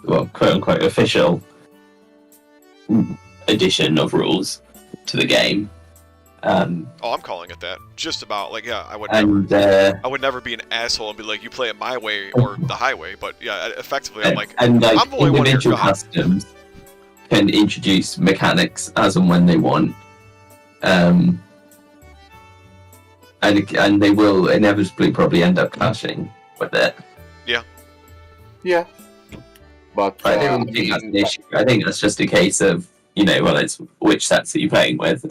quote unquote, official edition of rules to the game. I'm calling it that. Just about, like, yeah, I would never be an asshole and be like, you play it my way or the highway. But yeah, effectively, I'm like, I'm the only one here. Individual customs can introduce mechanics as and when they want, and and they will inevitably probably end up clashing with it. Yeah. But I don't think that's an issue. I think that's just a case of, well, it's which sets are you playing with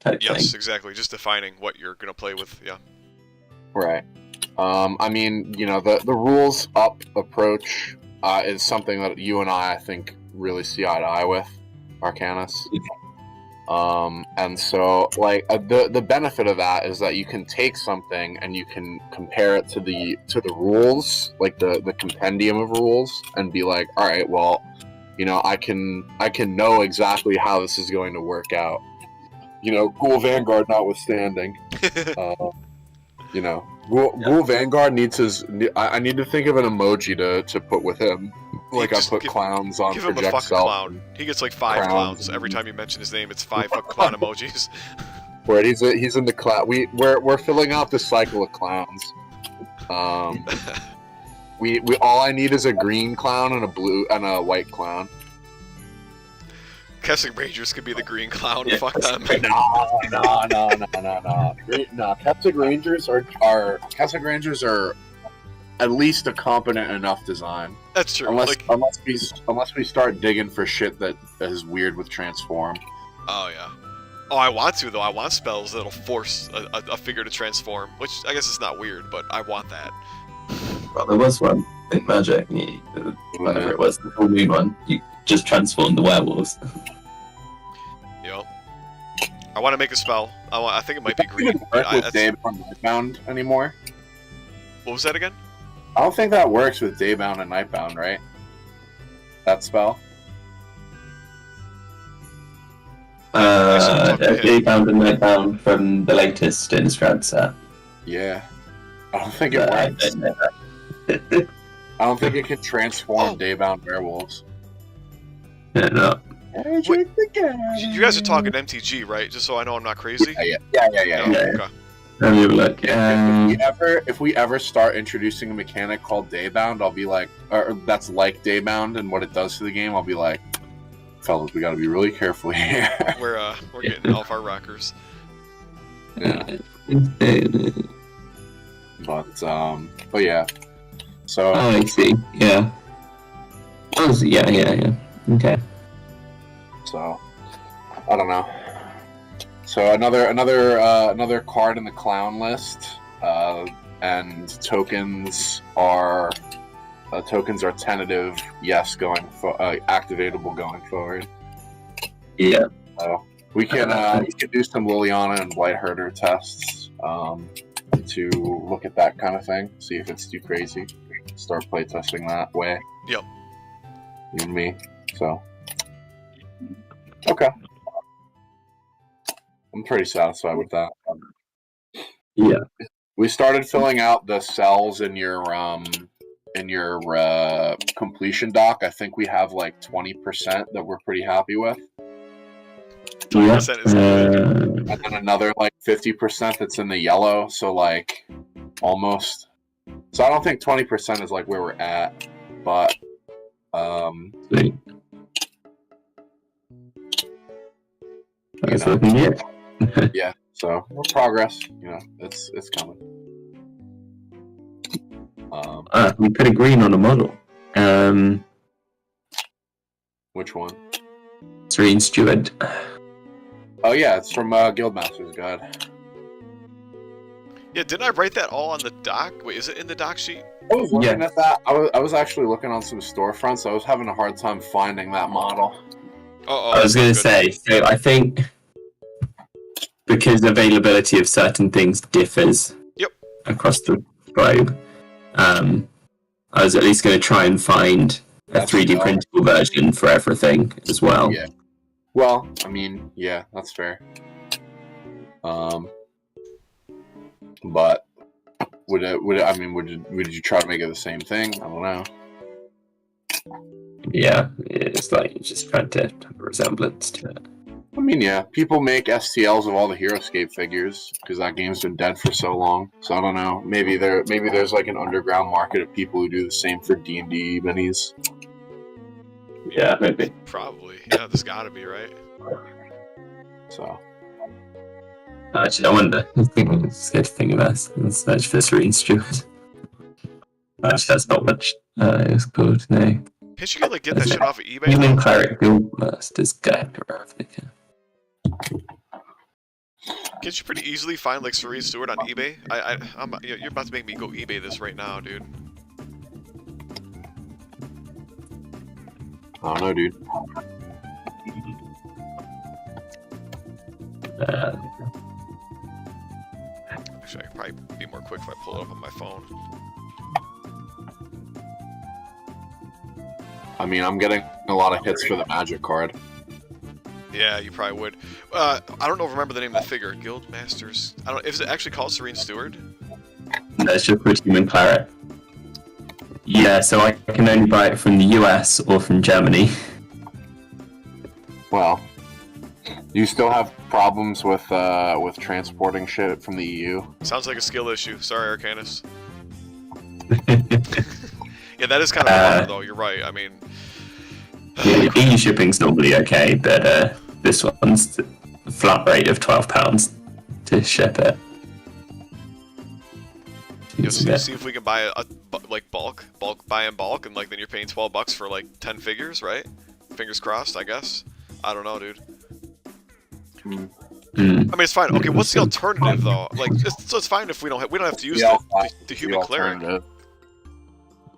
type Yes, thing. exactly. Just defining what you're gonna play with. Yeah. Right. I mean, the rules up approach is something that you and I think, really see eye to eye with, Arcanis. And so, like, the benefit of that is that you can take something and you can compare it to the rules, like the compendium of rules, and be like, all right, well, I can know exactly how this is going to work out. Ghoul Vanguard notwithstanding. Ghoul Vanguard needs his. I need to think of an emoji to put with him. Like I put clowns on Give him a Project fucking Self. clown. He gets like 5 clowns every time you mention his name. It's 5 fucking clown emojis. Where he's in the clown. We're filling out the cycle of clowns. We all I need is a green clown and a blue and a white clown. Kessing Rangers could be the green clown. Fuck them. No. Kessing Rangers are at least a competent enough design. That's true. Unless we start digging for shit that is weird with transform. Oh yeah. Oh, I want to though. I want spells that'll force a figure to transform, which I guess is not weird, but I want that. Well, there was one in Magic, whatever it was, the full moon one. You just transformed the werewolves. I want to make a spell. I think it might be green. Doesn't work with Daybound and Nightbound anymore. What was that again? I don't think that works with Daybound and Nightbound, right? That spell. Daybound and Nightbound from the latest Innistrad set. Yeah. I don't think it works. I don't think it can transform Daybound werewolves. No. Wait, you guys are talking MTG, right? Just so I know I'm not crazy. Yeah. Okay. Let me look. If we ever start introducing a mechanic called Daybound, I'll be like, or that's like Daybound and what it does to the game. I'll be like, fellas, we got to be really careful here. We're getting off our rockers. Yeah. But yeah. So. Oh, I see. Yeah. Oh, yeah. Okay. So, I don't know. So another card in the clown list, and tokens are tentative. Yes, activatable going forward. Yeah. So we can do some Liliana and Blightherder tests to look at that kind of thing. See if it's too crazy. Start playtesting that way. Yep. You and me. So. Okay. I'm pretty satisfied with that. Yeah. We started filling out the cells in your completion doc. I think we have like 20% that we're pretty happy with. 20% is good. And then another like 50% that's in the yellow, so like almost. So I don't think 20% is like where we're at, but Sweet. That's looking good. Yeah, so more progress. It's coming. We put a green on a model. Which one? Serene Steward. Oh yeah, it's from Guildmaster's Guide. Yeah, didn't I write that all on the doc? Wait, is it in the doc sheet? I was looking at that. I was actually looking on some storefronts. I was having a hard time finding that model. I was going to say, so I think because availability of certain things differs across the globe, I was at least going to try and find a 3D printable version for everything as well. Yeah. Well, I mean, yeah, that's fair. But would you try to make it the same thing? I don't know. Yeah, it's like just trying to have a resemblance to it. I mean, yeah, people make STLs of all the HeroScape figures because that game's been dead for so long. So I don't know. Maybe there's like an underground market of people who do the same for D&D minis. Yeah, maybe. Probably. Yeah, there's got to be, right? So. Actually, I wonder. I think it's good to think about this. Let's search for Serene Stewart. Actually, that's not much. It's called, no. Can't you get that shit off of eBay? Human Cleric Guildmaster's Guide to Ravnica. Can't you pretty easily find like Serene Stewart on eBay? You're about to make me go eBay this right now, dude. I don't know, dude. Actually, I could probably be more quick if I pull it up on my phone. I mean, I'm getting a lot of hits for the magic card. Yeah, you probably would. I don't know. Remember the name of the figure? Guildmasters. I don't. Is it actually called Serene Stewart? That's just for Human Cleric. Yeah, so I can only buy it from the US or from Germany. Well, you still have problems with transporting shit from the EU. Sounds like a skill issue. Sorry, Arcanis. Yeah, that is kind of a bummer, though. You're right. I mean, yeah, EU shipping's normally okay, but this one's a flat rate of £12 to ship it. See if we can buy like bulk buy in bulk, and like then you're paying $12 for like 10 figures, right? Fingers crossed, I guess. I don't know, dude. I mean, it's fine. Okay, what's the alternative though? Like, so it's fine if we don't have to use the human cleric.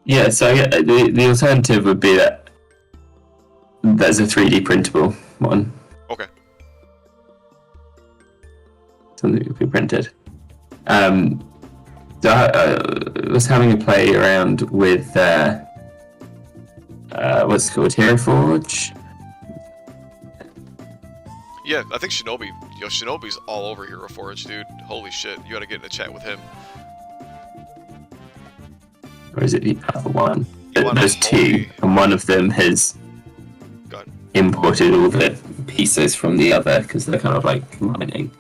Yeah, so the alternative would be that there's a 3D printable one. Okay. Something that could be printed. So I was having a play around with what's it called, Hero Forge. Yeah, I think Shinobi. Yo, Shinobi's all over Hero Forge, dude. Holy shit, you gotta get in a chat with him. Or is it the other one? There's two, and one of them has imported all the pieces from the other because they're kind of like combining.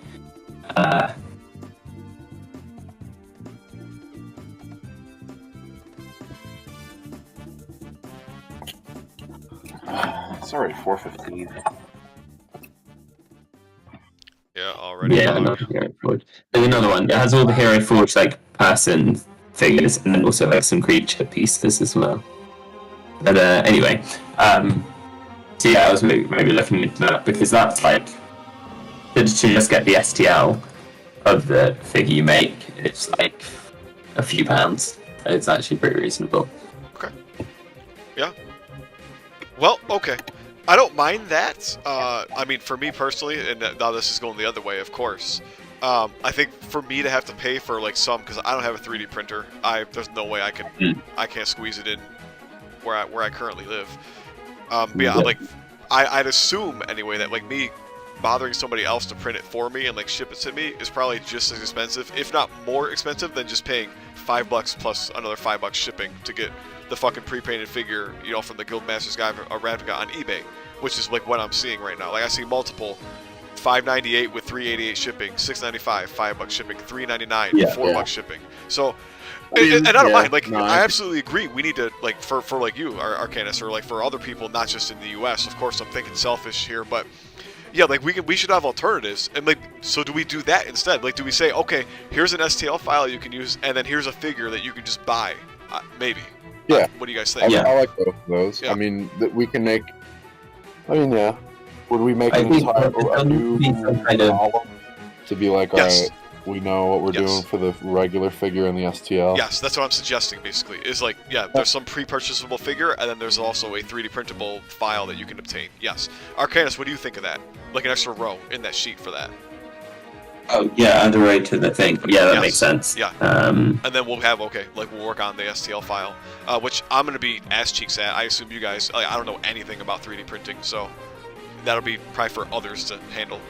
Sorry, 4:15. Yeah, already. Yeah, another Hero Forge. There's another one. It has all the Hero Forge like person figures, and then also like some creature pieces as well. But anyway, so yeah, I was maybe looking into that because that's like to just get the STL of the figure you make. It's like a few pounds. It's actually pretty reasonable. Okay. Yeah. Well, okay. I don't mind that. I mean, for me personally, and now this is going the other way, of course. I think for me to have to pay for like some, because I don't have a 3D printer, there's no way I can't squeeze it in where I currently live. But yeah, like I'd assume anyway that like me bothering somebody else to print it for me and like ship it to me is probably just as expensive, if not more expensive, than just paying $5 plus another $5 shipping to get the fucking pre-painted figure, you know, from the Guildmaster's Guide of Ravnica on eBay, which is like what I'm seeing right now. Like I see multiple $5.98 with $3.88 shipping, $6.95, $5 shipping, $3.99, $4 shipping. So, and I don't mind. Like, no, I absolutely agree. We need to like for like you, Arcanis, or like for other people, not just in the U.S. Of course, I'm thinking selfish here, but yeah, like we should have alternatives. And like, so do we do that instead? Like, do we say, okay, here's an STL file you can use, and then here's a figure that you can just buy, maybe? Yeah. What do you guys think? I like both of those. Yeah. I mean, we can make. I mean, yeah. Would we make a new column to be like, yes. Alright, we know what we're doing for the regular figure and the STL? Yes, that's what I'm suggesting, basically. Is like, yeah, there's some pre-purchasable figure, and then there's also a 3D printable file that you can obtain. Yes. Arcanis, what do you think of that? Like an extra row in that sheet for that. Oh, yeah, add a row to the thing. Yeah, that makes sense. Yeah. And then we'll have, we'll work on the STL file, which I'm going to be ass cheeks at. I assume you guys, like, I don't know anything about 3D printing, so that'll be probably for others to handle.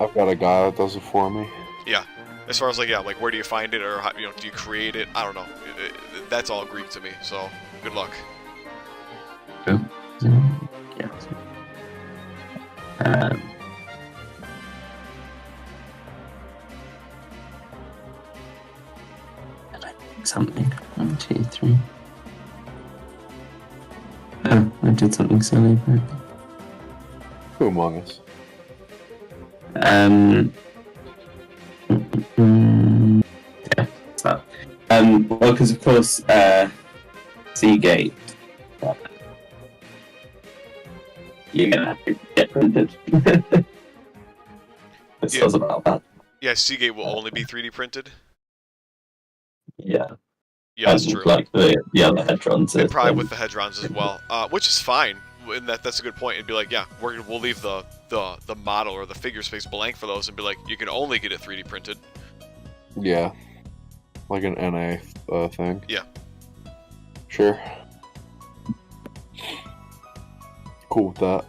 I've got a guy that does it for me. Yeah. As far as like, yeah, like where do you find it, or how, you know, do you create it? I don't know. That's all Greek to me. So good luck. Yeah. Something. 1, 2, 3. Oh, I did something silly. Who among us? Yeah. Well, because of course, Seagate. You're gonna have to get printed. It says about that. Yeah, Seagate will only be 3D printed. Yeah. Yeah, that's true. Like the other Hedrons. And probably with the Hedrons as well, which is fine. And that's a good point. It'd be like, yeah, we'll leave the model or the figure space blank for those, and be like, you can only get it 3D printed. Yeah, like an NA thing. Yeah. Sure. Cool with that.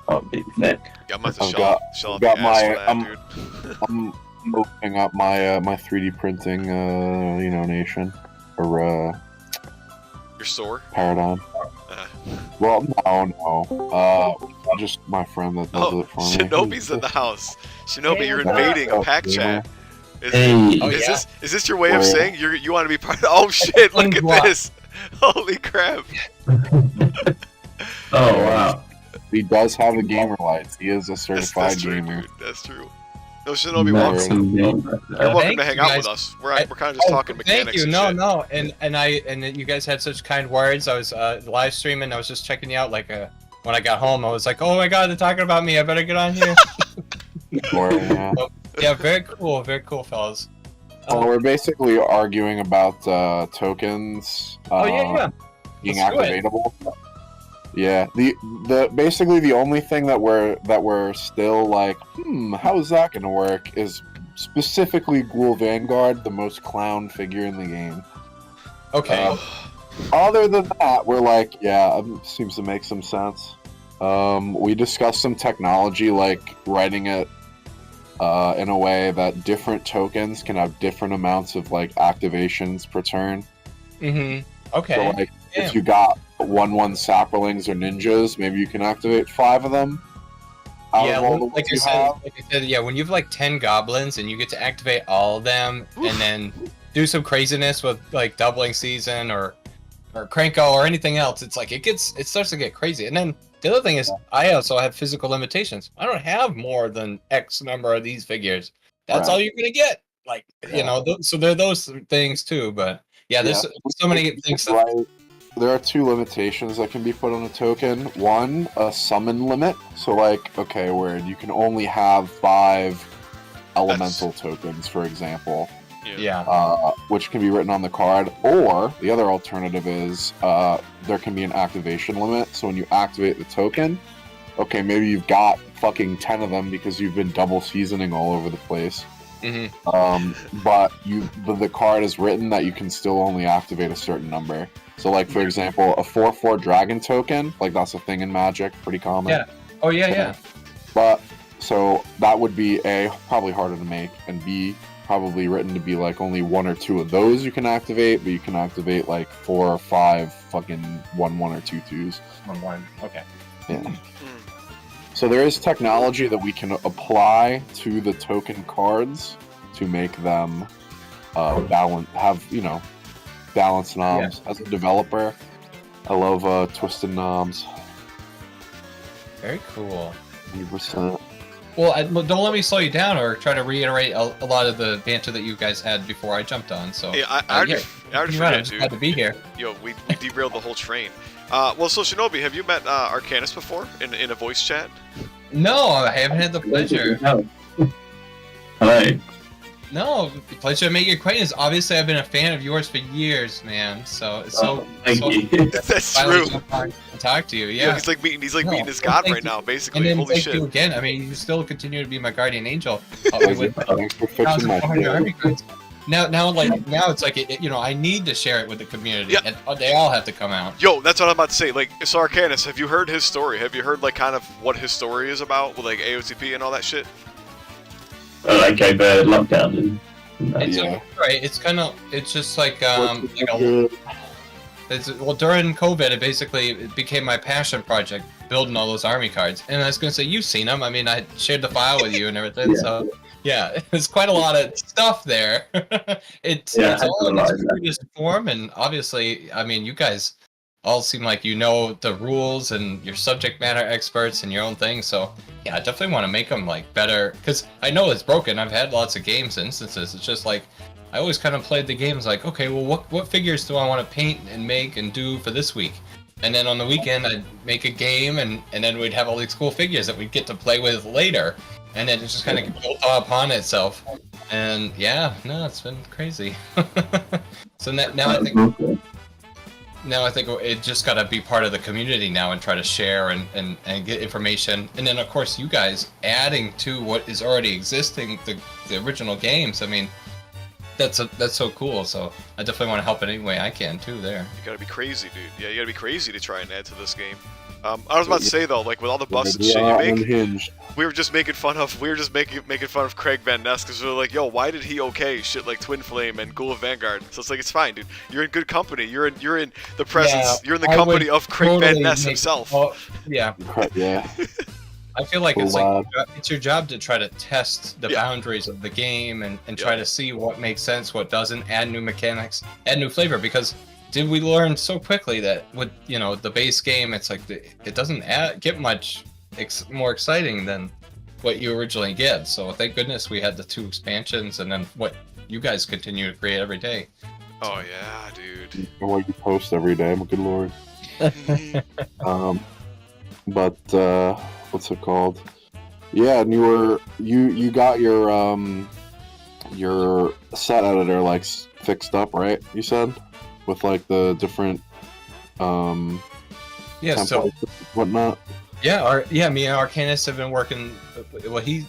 Oh, big thick. Yeah, I'm about to I've shell off got the ass my- for that, dude. I'm opening up my my 3D printing, nation or Your store? paradigm. Well, no. Just my friend that does it for me. Shinobi's in the house. Shinobi, you're invading a PAC chat. Is this your way of saying you want to be part of? Oh shit! Look at this! Holy crap! Oh wow! He does have the gamer lights. He is a certified that's true, gamer. dude. That's true. No, Shinobi, welcome. You're welcome to hang out with us. We're kind of just talking mechanics. Thank you. And No, shit. and you guys had such kind words. I was live streaming. I was just checking you out. Like when I got home, I was like, oh my god, they're talking about me. I better get on here. Yeah, very cool, fellas. Well, we're basically arguing about tokens. Being activatable. Yeah, the basically the only thing that we're still like, how is that gonna work? Is specifically Ghoul Vanguard, the most clown figure in the game. Okay. Other than that, we're like, yeah, it seems to make some sense. We discussed some technology, like writing it in a way that different tokens can have different amounts of like activations per turn. Okay. So like, if you got 1/1 saplings or ninjas, maybe you can activate 5 of them. Like I said, yeah, when you have like 10 goblins and you get to activate all of them, and then do some craziness with like doubling season or Cranko or anything else, it's like it starts to get crazy. And then the other thing is, I also have physical limitations. I don't have more than X number of these figures. That's all you're gonna get. Like so there are those things too. But there's so many things. There are 2 limitations that can be put on a token. One, a summon limit. So like, okay, where you can only have 5 elemental tokens, for example. Which can be written on the card. Or the other alternative is there can be an activation limit. So when you activate the token, okay, maybe you've got fucking 10 of them because you've been double seasoning all over the place. But the card is written that you can still only activate a certain number. So like, for example, a 4/4 dragon token, like that's a thing in Magic, pretty common. Yeah. Oh yeah. But so that would be A, probably harder to make, and B, probably written to be like only 1 or 2 of those you can activate, but you can activate like 4 or 5 fucking 1/1 or 2/2s. 1/1. Okay. Yeah. So there is technology that we can apply to the token cards to make them balanced knobs. As a developer, I love twisted knobs. Very cool. 100%. Well, don't let me slow you down or try to reiterate a lot of the banter that you guys had before I jumped on. So I already forgot, dude. Glad to be here. Yo, we derailed the whole train. Well, so Shinobi, have you met Arcanis before in a voice chat? No, I haven't had the pleasure. Hello. No, pleasure to make your acquaintance. Obviously, I've been a fan of yours for years, man. So it's thank you. That's true. To talk to you, He's like meeting his god right now, basically. And then Holy thank shit! you again. I mean, you still continue to be my guardian angel. Thanks for fixing my shit. Now it's like I need to share it with the community, and they all have to come out. Yo, that's what I'm about to say. Like, so Arcanis, have you heard his story? Have you heard like kind of what his story is about with like AOTP and all that shit? Like over lockdown It's right. It's just like during COVID, it became my passion project, building all those army cards. And I was gonna say, you've seen them. I mean, I shared the file with you and everything. So yeah, there's quite a lot of stuff there. it's all in its previous form, and obviously, I mean, you guys all seem like you know the rules and you're subject matter experts in your own thing. So yeah, I definitely want to make them like better, because I know it's broken. I've had lots of games instances. It's just like I always kind of played the games like, okay, well, what figures do I want to paint and make and do for this week? And then on the weekend, I'd make a game, and then we'd have all these cool figures that we'd get to play with later. And then it just kind of built upon itself. And yeah, no, it's been crazy. So now I think it just got to be part of the community now and try to share and get information. And then, of course, you guys adding to what is already existing, the original games. I mean, that's so cool. So I definitely want to help in any way I can too there. You gotta be crazy, dude. Yeah, you gotta be crazy to try and add to this game. I was about to say though, like with all the buffs and shit you make, we were just making fun of Craig Van Ness, because we were like, yo, why did he okay shit like Twin Flame and Ghoul of Vanguard? So it's like, it's fine, dude. You're in good company. You're in the presence. You're in the company of Craig Van Ness himself. Yeah. Yeah. I feel like it's your job to try to test the boundaries of the game and try to see what makes sense, what doesn't, add new mechanics, add new flavor. Because did we learn so quickly that with the base game, it's like it doesn't get much more exciting than what you originally get. So thank goodness we had the 2 expansions, and then what you guys continue to create every day. Oh yeah, dude. And what you post every day, my good lord. But what's it called? Yeah, and you got your set editor like fixed up, right? You said with like the different templates so and whatnot. Yeah, me and Arcanis have been working. Well, he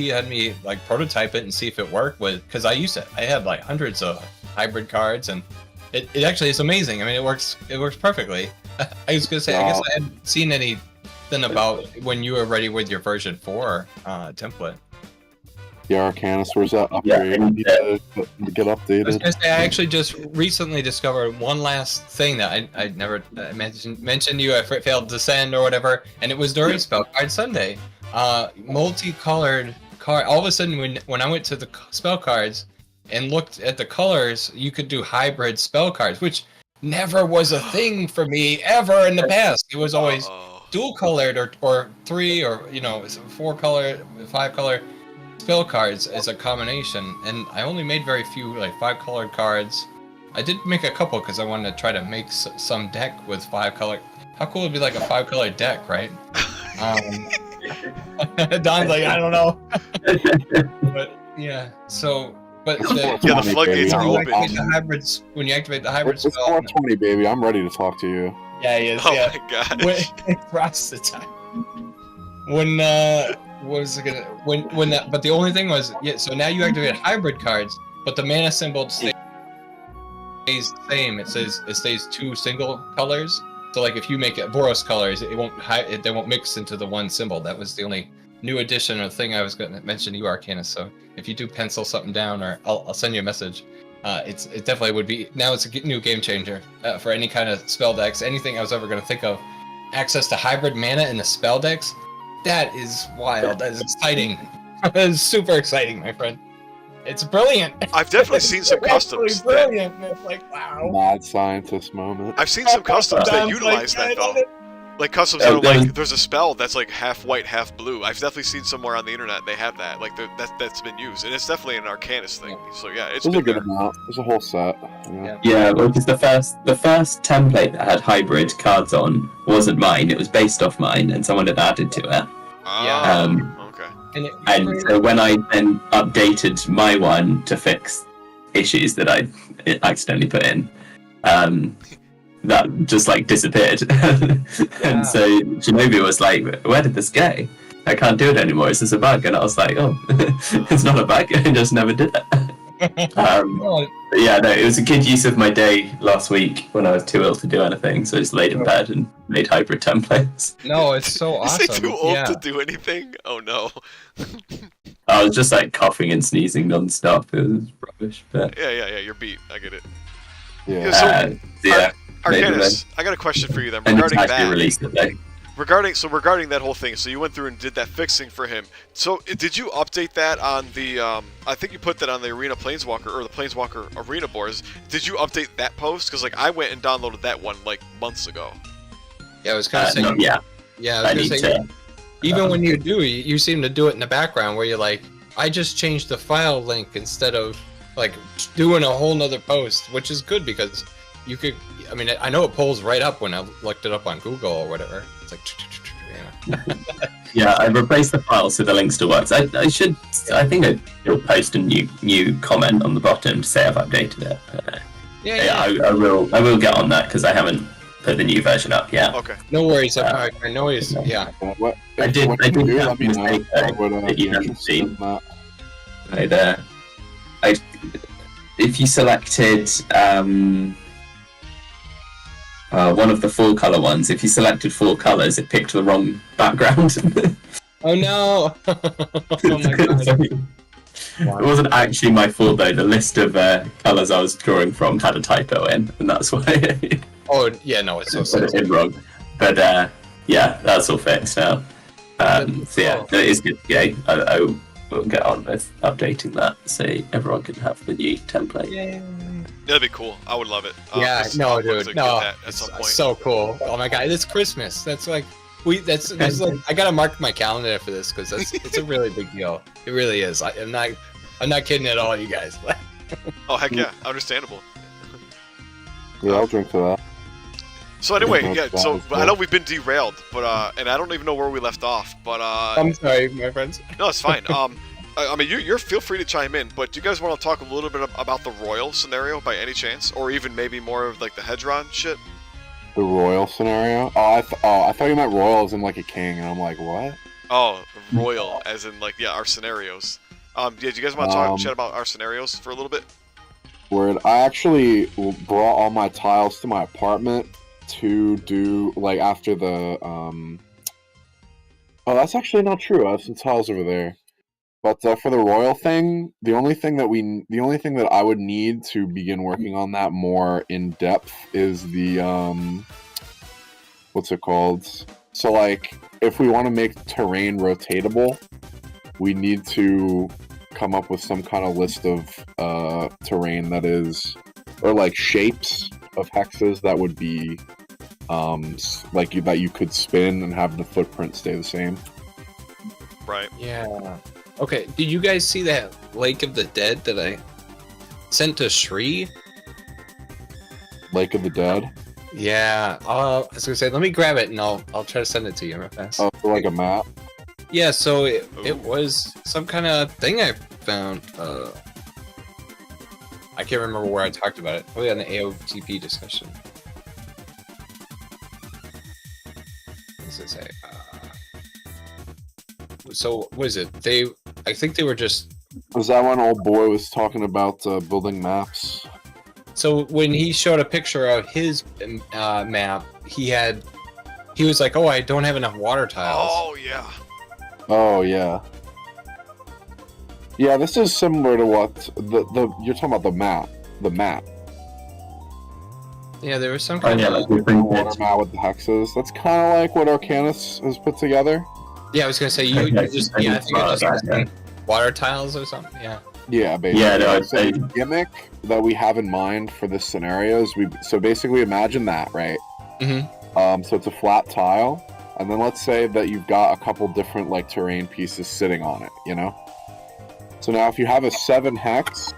had me like prototype it and see if it worked because I had like hundreds of hybrid cards, and it actually is amazing. I mean, it works perfectly. I was gonna say, I guess I hadn't seen anything about when you were ready with your version 4 template. Yeah, Arcanis, where's that upgrade? To get updated. I was gonna say, I actually just recently discovered one last thing that I never mentioned to you. I failed to send or whatever, and it was during Spell Card Sunday. Multicolored card. All of a sudden, when I went to the spell cards and looked at the colors, you could do hybrid spell cards, which never was a thing for me ever in the past. It was always dual colored or 3 or 4 color, 5 color spell cards as a combination, and I only made very few like 5 colored cards. I did make a couple because I wanted to try to make some deck with 5 color. How cool would it be like a 5 colored deck, right? Don's like, I don't know. but yeah, so the floodgates are open. When you activate the hybrid it's spell, 420, baby. I'm ready to talk to you. Yeah, he is. Oh yeah. my gosh. Across the time. But the only thing was, so now you activate hybrid cards, but the mana symbol stays the same. It stays 2 single colors. So like if you make it Boros colors, they won't mix into the one symbol. That was the only new addition or thing I was going to mention to you, Arcanis. So if you do pencil something down, or I'll send you a message. It definitely would be, now it's a new game changer for any kind of spell decks. Anything I was ever going to think of. Access to hybrid mana in the spell decks. That is wild. That is exciting. That is super exciting, my friend. It's brilliant. I've definitely seen some customs. Brilliant. It's like, wow. Mad scientist moment. I've seen some customs that utilize that though. Like customs that are like, there's a spell that's like half white, half blue. I've definitely seen somewhere on the internet they have that. Like that's been used, and it's definitely an Arcanis thing. So yeah, it's a good amount. There's a whole set. Yeah, well, because the first template that had hybrid cards on wasn't mine. It was based off mine, and someone had added to it. Okay. And so when I then updated my one to fix issues that I accidentally put in, that just like disappeared. And so Shinobi was like, where did this go? I can't do it anymore. Is this a bug? And I was like, oh, it's not a bug. I just never did it. But yeah, no, it was a good use of my day last week when I was too ill to do anything. So I just laid in bed and made hybrid templates. No, it's so awesome. Is he too old to do anything? Oh no. I was just like coughing and sneezing non-stop. It was rubbish. But yeah, you're beat. I get it. Yeah. So, Arcanis, I got a question for you then regarding that. regarding that whole thing, so you went through and did that fixing for him. So did you update that on the? I think you put that on the Arena Planeswalker or the Planeswalker Arena boards. Did you update that post? Because like I went and downloaded that one like months ago. Yeah, I was gonna say. Yeah. Yeah, I was gonna say. Even when you do, you seem to do it in the background where you're like, I just changed the file link instead of like doing a whole nother post, which is good because you could. I mean, I know it pulls right up when I looked it up on Google or whatever. It's like, Yeah, I replaced the file so the link still works. I think I should post a new comment on the bottom to say I've updated it. I will get on that because I haven't put the new version up yet. Okay. No worries. I know he's I did have a mistake that you haven't seen. If you selected one of the 4-color ones, if you selected 4 colors, it picked the wrong background. Oh no! Oh my god. It wasn't actually my fault though. The list of colors I was drawing from had a typo in, and that's why. Oh yeah, no, it's so put it in wrong. But yeah, that's all fixed now. So yeah, it is good to go. I will get on with updating that so everyone can have the new template. Yay. That'd be cool. I would love it. Yeah, no, dude, like, no, at some point. so cool. Oh my god, it's Christmas. That's like that's like I gotta mark my calendar for this because it's a really big deal. It really is. I'm not kidding at all, you guys. Oh heck yeah, understandable. Yeah, I'll drink to that. So anyway, yeah. So I know we've been derailed, but and I don't even know where we left off. But I'm sorry, my friends. No, it's fine. I mean, you're feel free to chime in, but do you guys want to talk a little bit about the royal scenario by any chance, or even maybe more of like the Hedron shit? The royal scenario? Oh, I thought you meant royal as in like a king, and I'm like, what? Oh, royal as in like our scenarios. Yeah, do you guys want to talk chat about our scenarios for a little bit? Word. I actually brought all my tiles to my apartment to do like after the Oh, that's actually not true. I have some tiles over there. But for the royal thing, the only thing that I would need to begin working on that more in depth is the what's it called? So like, if we want to make terrain rotatable, we need to come up with some kind of list of terrain that is, or like shapes of hexes that would be that you could spin and have the footprint stay the same. Right. Yeah. Okay, did you guys see that Lake of the Dead that I sent to Shri? Lake of the Dead? Yeah, I was gonna say, let me grab it and I'll try to send it to you real fast. Oh, like a map? Yeah, so it was some kind of thing I found. I can't remember where I talked about it. Probably on the AOTP discussion. What does it say? So, what is it? I think they were just... Was that when old boy was talking about building maps? So, when he showed a picture of his map, he was like, oh, I don't have enough water tiles. Oh, yeah. Oh, yeah. Yeah, this is similar to what... you're talking about the map. The map. Yeah, there was some kind of water map with the hexes. That's kind of like what Arcanis has put together. Yeah, I was gonna say I think it's just water tiles or something. Yeah. Yeah, basically. Yeah, no, the gimmick that we have in mind for this scenario is so basically imagine that, right? Mm-hmm. So it's a flat tile, and then let's say that you've got a couple different like terrain pieces sitting on it, you know? So now if you have a 7 hex,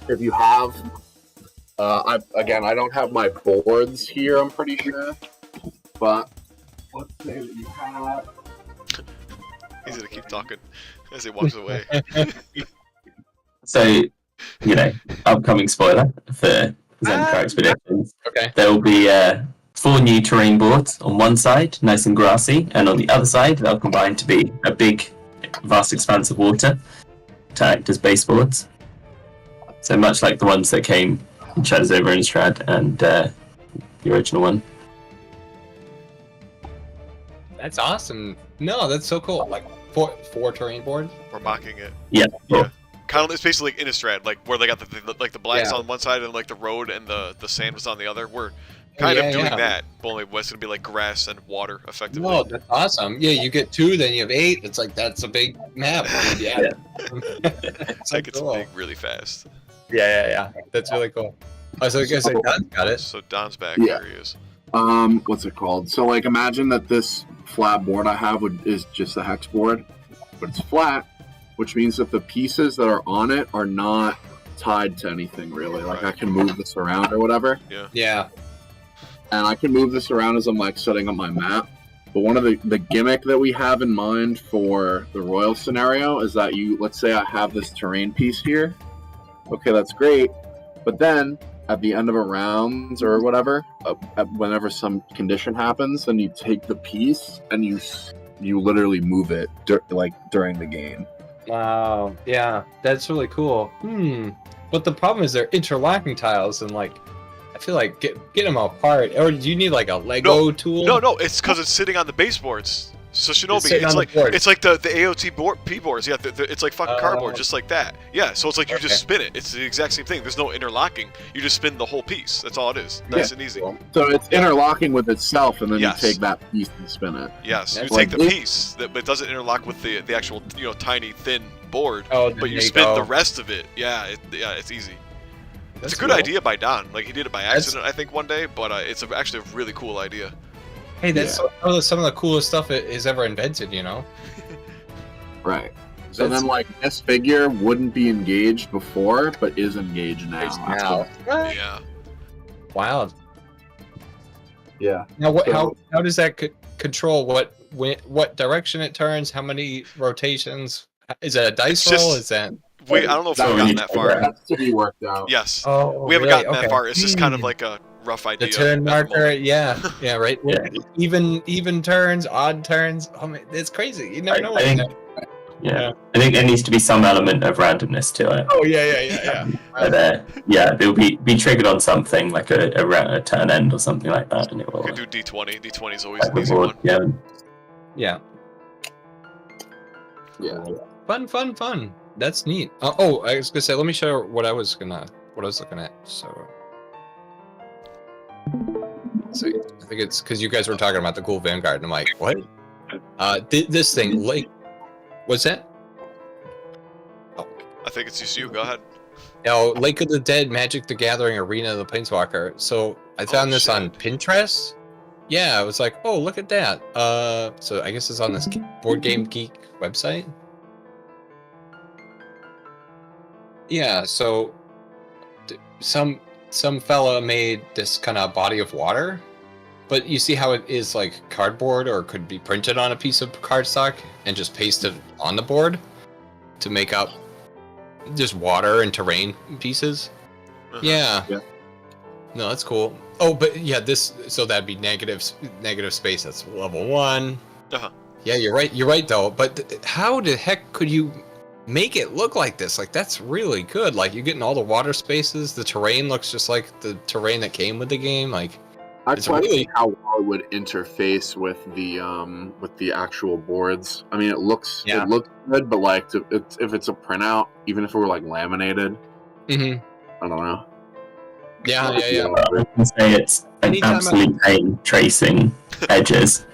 if you have I don't have my boards here, I'm pretty sure. But let's say that you have... He's gonna keep talking as he walks away. So, upcoming spoiler for Zendikar Expeditions. Okay. There will be 4 new terrain boards on one side, nice and grassy, and on the other side, they'll combine to be a big, vast expanse of water to act as baseboards. So much like the ones that came in Shadows over Innistrad and the original one. That's awesome. No, that's so cool. Like 4 terrain boards. We're mocking it. Yeah. Kind of, it's basically like Innistrad, like where they got the blacks on one side and like the road and the sand was on the other. We're kind of doing that. Only it's gonna be like grass and water, effectively. Oh, that's awesome. Yeah, you get 2, then you have 8. It's like that's a big map. Yeah. I get so big really fast. Yeah. That's really cool. Oh, so I guess Don's got it. So Don's back. Yeah. There he is. What's it called? So like, imagine that this flat board I have is just a hex board, but it's flat, which means that the pieces that are on it are not tied to anything really. Like I can move this around or whatever. Yeah. And I can move this around as I'm like setting up my map. But one of the gimmick that we have in mind for the royal scenario is that let's say I have this terrain piece here. Okay, that's great. But then at the end of a round or whatever, whenever some condition happens, then you take the piece and you literally move it during the game. Wow. Yeah, that's really cool. But the problem is they're interlocking tiles, and like, I feel like get them apart. Or do you need like a Lego tool? No, it's because it's sitting on the baseboards. So Shinobi, it's like the AOT P boards. Yeah, it's like fucking cardboard, just like that. Yeah, so it's like you just spin it. It's the exact same thing. There's no interlocking. You just spin the whole piece. That's all it is. Nice and easy. So it's interlocking with itself, and then you take that piece and spin it. Yes, you take the piece, but it doesn't interlock with the actual tiny thin board. Oh, but you spin the rest of it. Yeah, it's easy. It's a good idea by Don. Like he did it by accident, I think, one day. But it's actually a really cool idea. Hey, that's some of the coolest stuff it is ever invented, you know? Right. So then, like, this figure wouldn't be engaged before, but is engaged now. Yeah. Wild. Yeah. Now, how does that control what direction it turns? How many rotations? Is that a dice roll? Is that? I don't know if we've gotten that far. That's to be worked out. Yes. Oh, we haven't gotten that far. It's just kind of like a rough idea. The turn marker, yeah, right. Yeah. Even turns, odd turns. Oh man, it's crazy. You never know. I think there needs to be some element of randomness to it. Oh yeah. But they'll be triggered on something like a turn end or something like that, and it will. You can do D20. D20 is always an easy one. Yeah. Fun. That's neat. I was gonna say, let me show what I was looking at. So. So I think it's because you guys were talking about the cool Vanguard, and I'm like, what? This thing, like, what's that? Oh. I think it's just you. Go ahead. Lake of the Dead, Magic the Gathering, Arena of the Planeswalker. So I found this on Pinterest. Yeah, I was like, oh, look at that. So I guess it's on this Board Game Geek website. Yeah, so some fella made this kind of body of water, but you see how it is like cardboard, or could be printed on a piece of cardstock and just pasted on the board to make up just water and terrain pieces. Yeah. No, that's cool. Oh, but yeah, so that'd be negative space. That's level 1. Yeah, you're right though. But how the heck could you make it look like this? Like, that's really good. Like, you're getting all the water spaces. The terrain looks just like the terrain that came with the game. Like, it's really how well it would interface with the actual boards. I mean, it looks good, but like, if it's a printout, even if it were like laminated, I don't know. Yeah. I can say it's an absolute pain tracing edges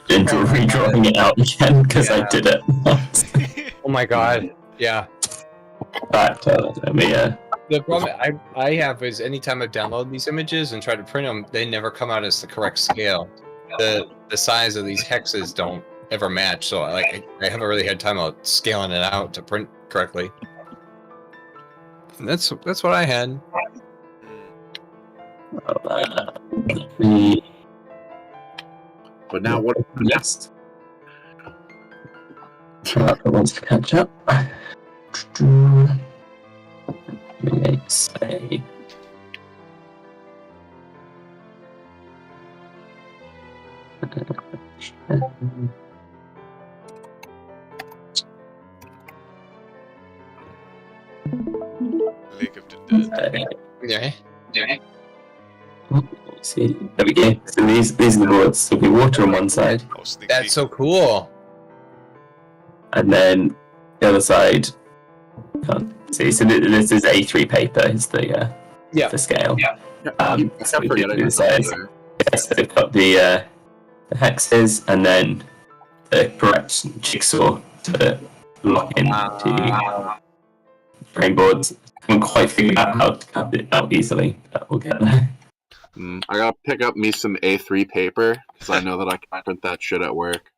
into redrawing it out again because I did it once. Oh my god. Yeah. But the problem I have is anytime I download these images and try to print them, they never come out as the correct scale. The size of these hexes don't ever match, so I haven't really had time of scaling it out to print correctly. And that's what I had. But now what next? Charlotte wants to catch up. Let's say. Lake of the Dead. Yeah. See, there we go. So these are the boards. There'll be water on one side. That's so cool. And then the other side. Can't see. So this is A3 paper. Is the scale. Yeah. So we do the size. Yes, they've got the hexes and then the correct jigsaw to lock into terrain boards. I haven't quite figured out how to cut it out easily, but we'll get there. I gotta pick up me some A3 paper because I know that I can print that shit at work.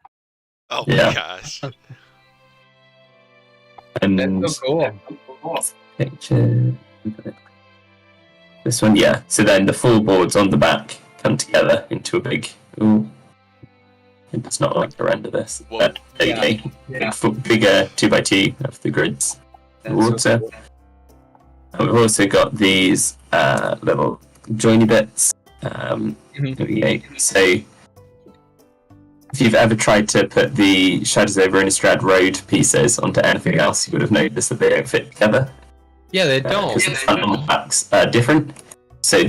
Oh my gosh. And That's so cool. picture. This one, yeah. So then the full boards on the back come together into a big. Ooh, it does not like to render this. But okay, bigger 2x2 of the grids. Water. So cool. And we've also got these little joiny bits. Okay, so if you've ever tried to put the Shadows over Innistrad Road pieces onto anything else, you would have noticed that they don't fit together. Yeah, they don't. Because the front and the backs are different. So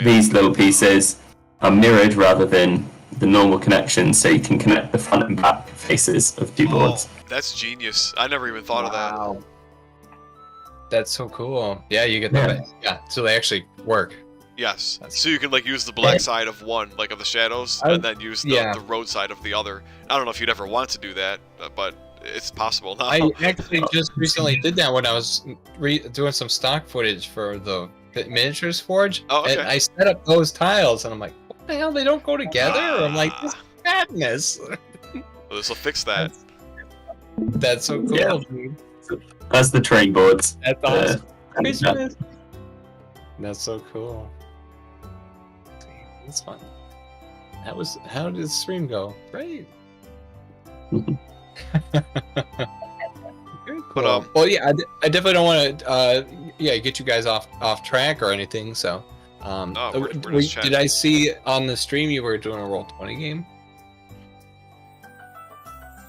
these little pieces are mirrored rather than the normal connections, so you can connect the front and back faces of two boards. That's genius. I never even thought of that. That's so cool. Yeah, you get that. Yeah, so they actually work. Yes. So you can like use the black side of one, like of the shadows, and then use the road side of the other. I don't know if you'd ever want to do that, but it's possible now. I actually just recently did that when I was doing some stock footage for the miniatures forge. Oh, okay. And I set up those tiles, and I'm like, what the hell? They don't go together? I'm like, this is madness. Well, this will fix that. That's so cool. Yeah. That's the terrain boards. That's awesome. That's so cool. That's fun. How did the stream go? Great. Very cool. But, well, yeah, I definitely don't want to, get you guys off track or anything. So, we're just chatting. did I see on the stream you were doing a Roll20 game?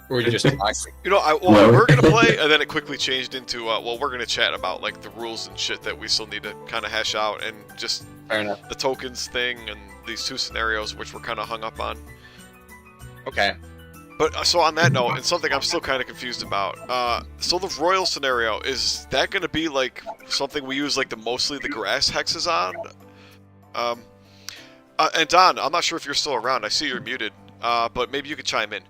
Or were you just talking? You know, we're gonna play, and then it quickly changed into, we're gonna chat about like the rules and shit that we still need to kind of hash out, and just the tokens thing, and these two scenarios which we're kind of hung up on. Okay. But so on that note, and something I'm still kind of confused about. So the royal scenario, is that gonna be like something we use like mostly the grass hexes on? And Don, I'm not sure if you're still around. I see you're muted, but maybe you could chime in.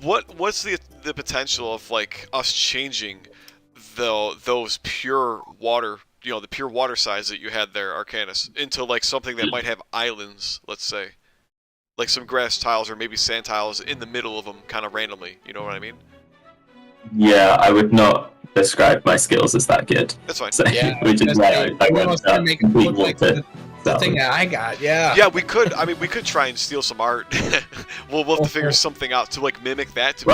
What's the potential of like us changing those pure water, the pure water sides that you had there, Arcanis, into like something that might have islands, let's say, like some grass tiles or maybe sand tiles in the middle of them, kind of randomly. You know what I mean? Yeah, I would not describe my skills as that good. That's fine. So, which is why I went make it look like the thing that I got, Yeah, we could. I mean, we could try and steal some art. we'll have to figure something out to like mimic that.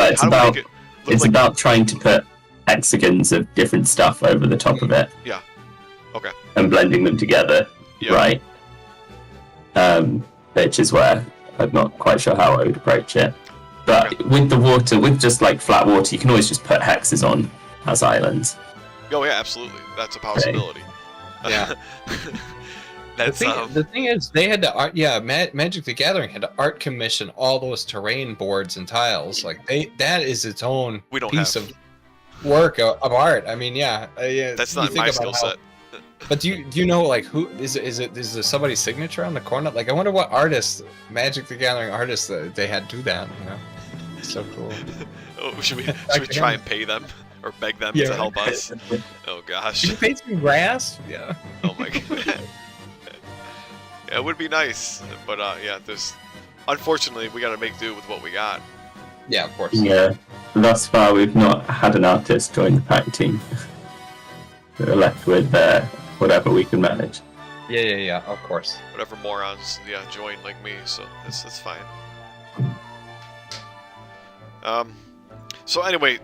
It's about trying to put hexagons of different stuff over the top of it. Yeah. Okay. And blending them together. Yeah. Right. Which is where I'm not quite sure how I would approach it. But with the water, with just like flat water, you can always just put hexes on as islands. Oh yeah, absolutely. That's a possibility. Okay. Yeah. That's, the thing is, they had to art. Yeah, Magic the Gathering had to art commission all those terrain boards and tiles. Like that is its own piece of work of art. I mean, that's not my skill set. But do you know like who is there somebody's signature on the corner? Like I wonder what artist, Magic the Gathering artists, they had do that. It's so cool. Should we try and pay them or beg them to help us? Oh gosh. You pay some grass? Yeah. Oh my god. Yeah, it would be nice, but there's unfortunately we got to make do with what we got. Yeah, of course. Yeah, thus far we've not had an artist join the PAC team. We're left with whatever we can manage. Yeah, of course. Whatever morons, join like me, so that's fine. So anyway,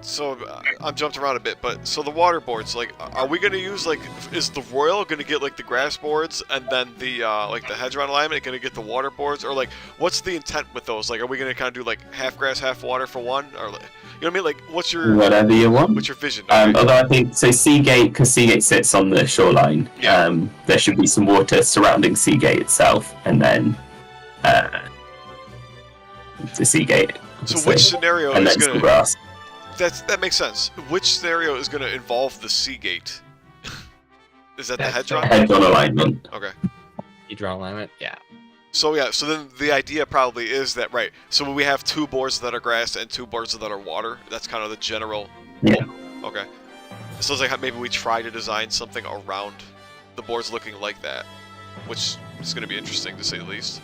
I'm jumped around a bit, but so the water boards, like, are we gonna use like, is the royal gonna get like the grass boards, and then the like the hedgerow alignment gonna get the water boards, or like, what's the intent with those? Like, are we gonna kind of do like half grass, half water for one, or like, you know what I mean? Like, what's your whatever you want? What's your vision? Although I think so, Seagate, because Seagate sits on the shoreline. Yeah. There should be some water surrounding Seagate itself, and then the Seagate. So which scenario and is then gonna? Grass. That makes sense. Which scenario is going to involve the Seagate? Is that the hedgerow? Hedgerow alignment. Okay. Hedgerow alignment, yeah. So yeah, so then the idea probably is that, right, so we have 2 boards that are grass and 2 boards that are water. That's kind of the general... Yeah. Okay. So it's like maybe we try to design something around the boards looking like that, which is going to be interesting to say the least.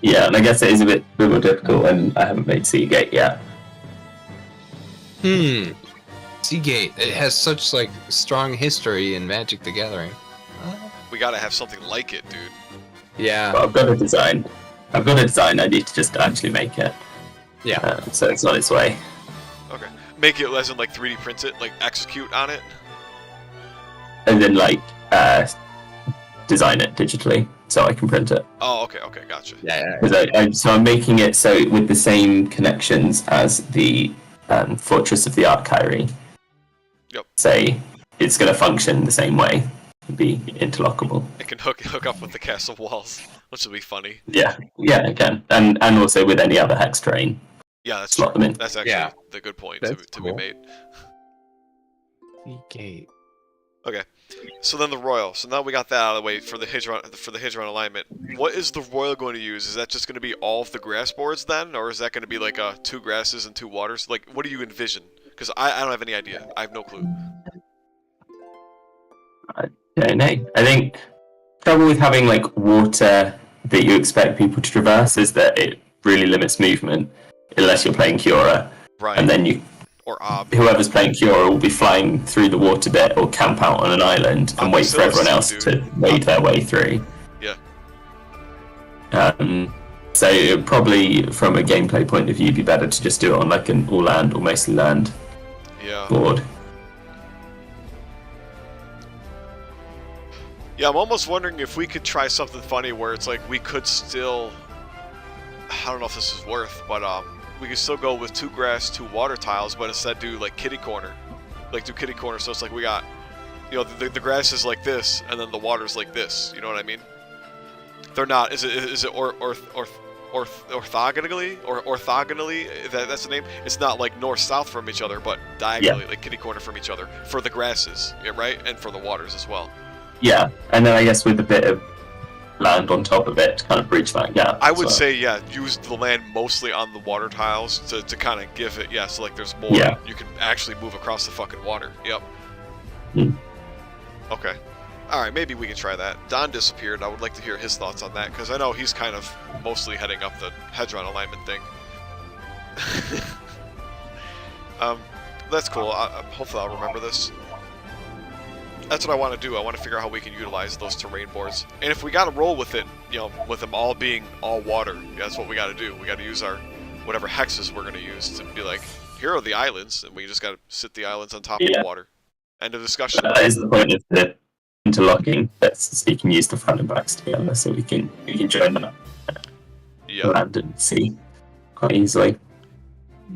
Yeah, and I guess it is a bit more difficult, and I haven't made Seagate yet. Seagate, it has such like strong history in Magic the Gathering. We gotta have something like it, dude. Yeah. But I've got a design. I need to just actually make it. Yeah. So it's on its way. Okay. Make it as in like 3D print it, like execute on it? And then like design it digitally so I can print it. Oh, okay, gotcha. Yeah. So I'm making it so with the same connections as the Fortress of the Arcanis. Yep. Say it's going to function the same way, be interlockable. It can hook up with the castle walls, which will be funny. Yeah, it can, and also with any other hex terrain. Yeah, that's slot true. them in. That's actually the good point to be made. Seagate. Okay, so then the Royal. So now we got that out of the way for the Hydron alignment. What is the Royal going to use? Is that just going to be all of the grass boards then, or is that going to be like 2 grasses and 2 waters? Like, what do you envision? Because I don't have any idea. I have no clue. I don't know. I think trouble with having like water that you expect people to traverse is that it really limits movement unless you're playing Cura. Right. And then or whoever's playing Cura will be flying through the water bit or camp out on an island and wait for everyone else to wade their way through. Yeah. So it would probably, from a gameplay point of view, be better to just do it on like an all land or mostly land board. Yeah, I'm almost wondering if we could try something funny where it's like we could still... I don't know if this is worth, but we could still go with 2 grass, 2 water tiles, but instead do like kitty corner. Like do kitty corner, so it's like we got, you know, the grass is like this, and then the water's like this. You know what I mean? They're not. Is it orthogonally or orthogonally? That's the name. It's not like north-south from each other, but diagonally, like kitty corner from each other for the grasses, yeah, right, and for the waters as well. Yeah, and then I guess with a bit of land on top of it to kind of bridge that gap. I would say, use the land mostly on the water tiles to kind of give it, so like there's more. Yeah. You can actually move across the fucking water. Yep. Okay. Alright, maybe we can try that. Don disappeared. I would like to hear his thoughts on that, because I know he's kind of mostly heading up the Hedron alignment thing. That's cool. Hopefully I'll remember this. That's what I want to do. I want to figure out how we can utilize those terrain boards. And if we got to roll with it, you know, with them all being all water, that's what we got to do. We got to use our whatever hexes we're going to use to be like, here are the islands, and we just got to sit the islands on top of the water. End of discussion. That is the point of the interlocking. That's so you can use the front and backs together, so we can join them land and see quite easily.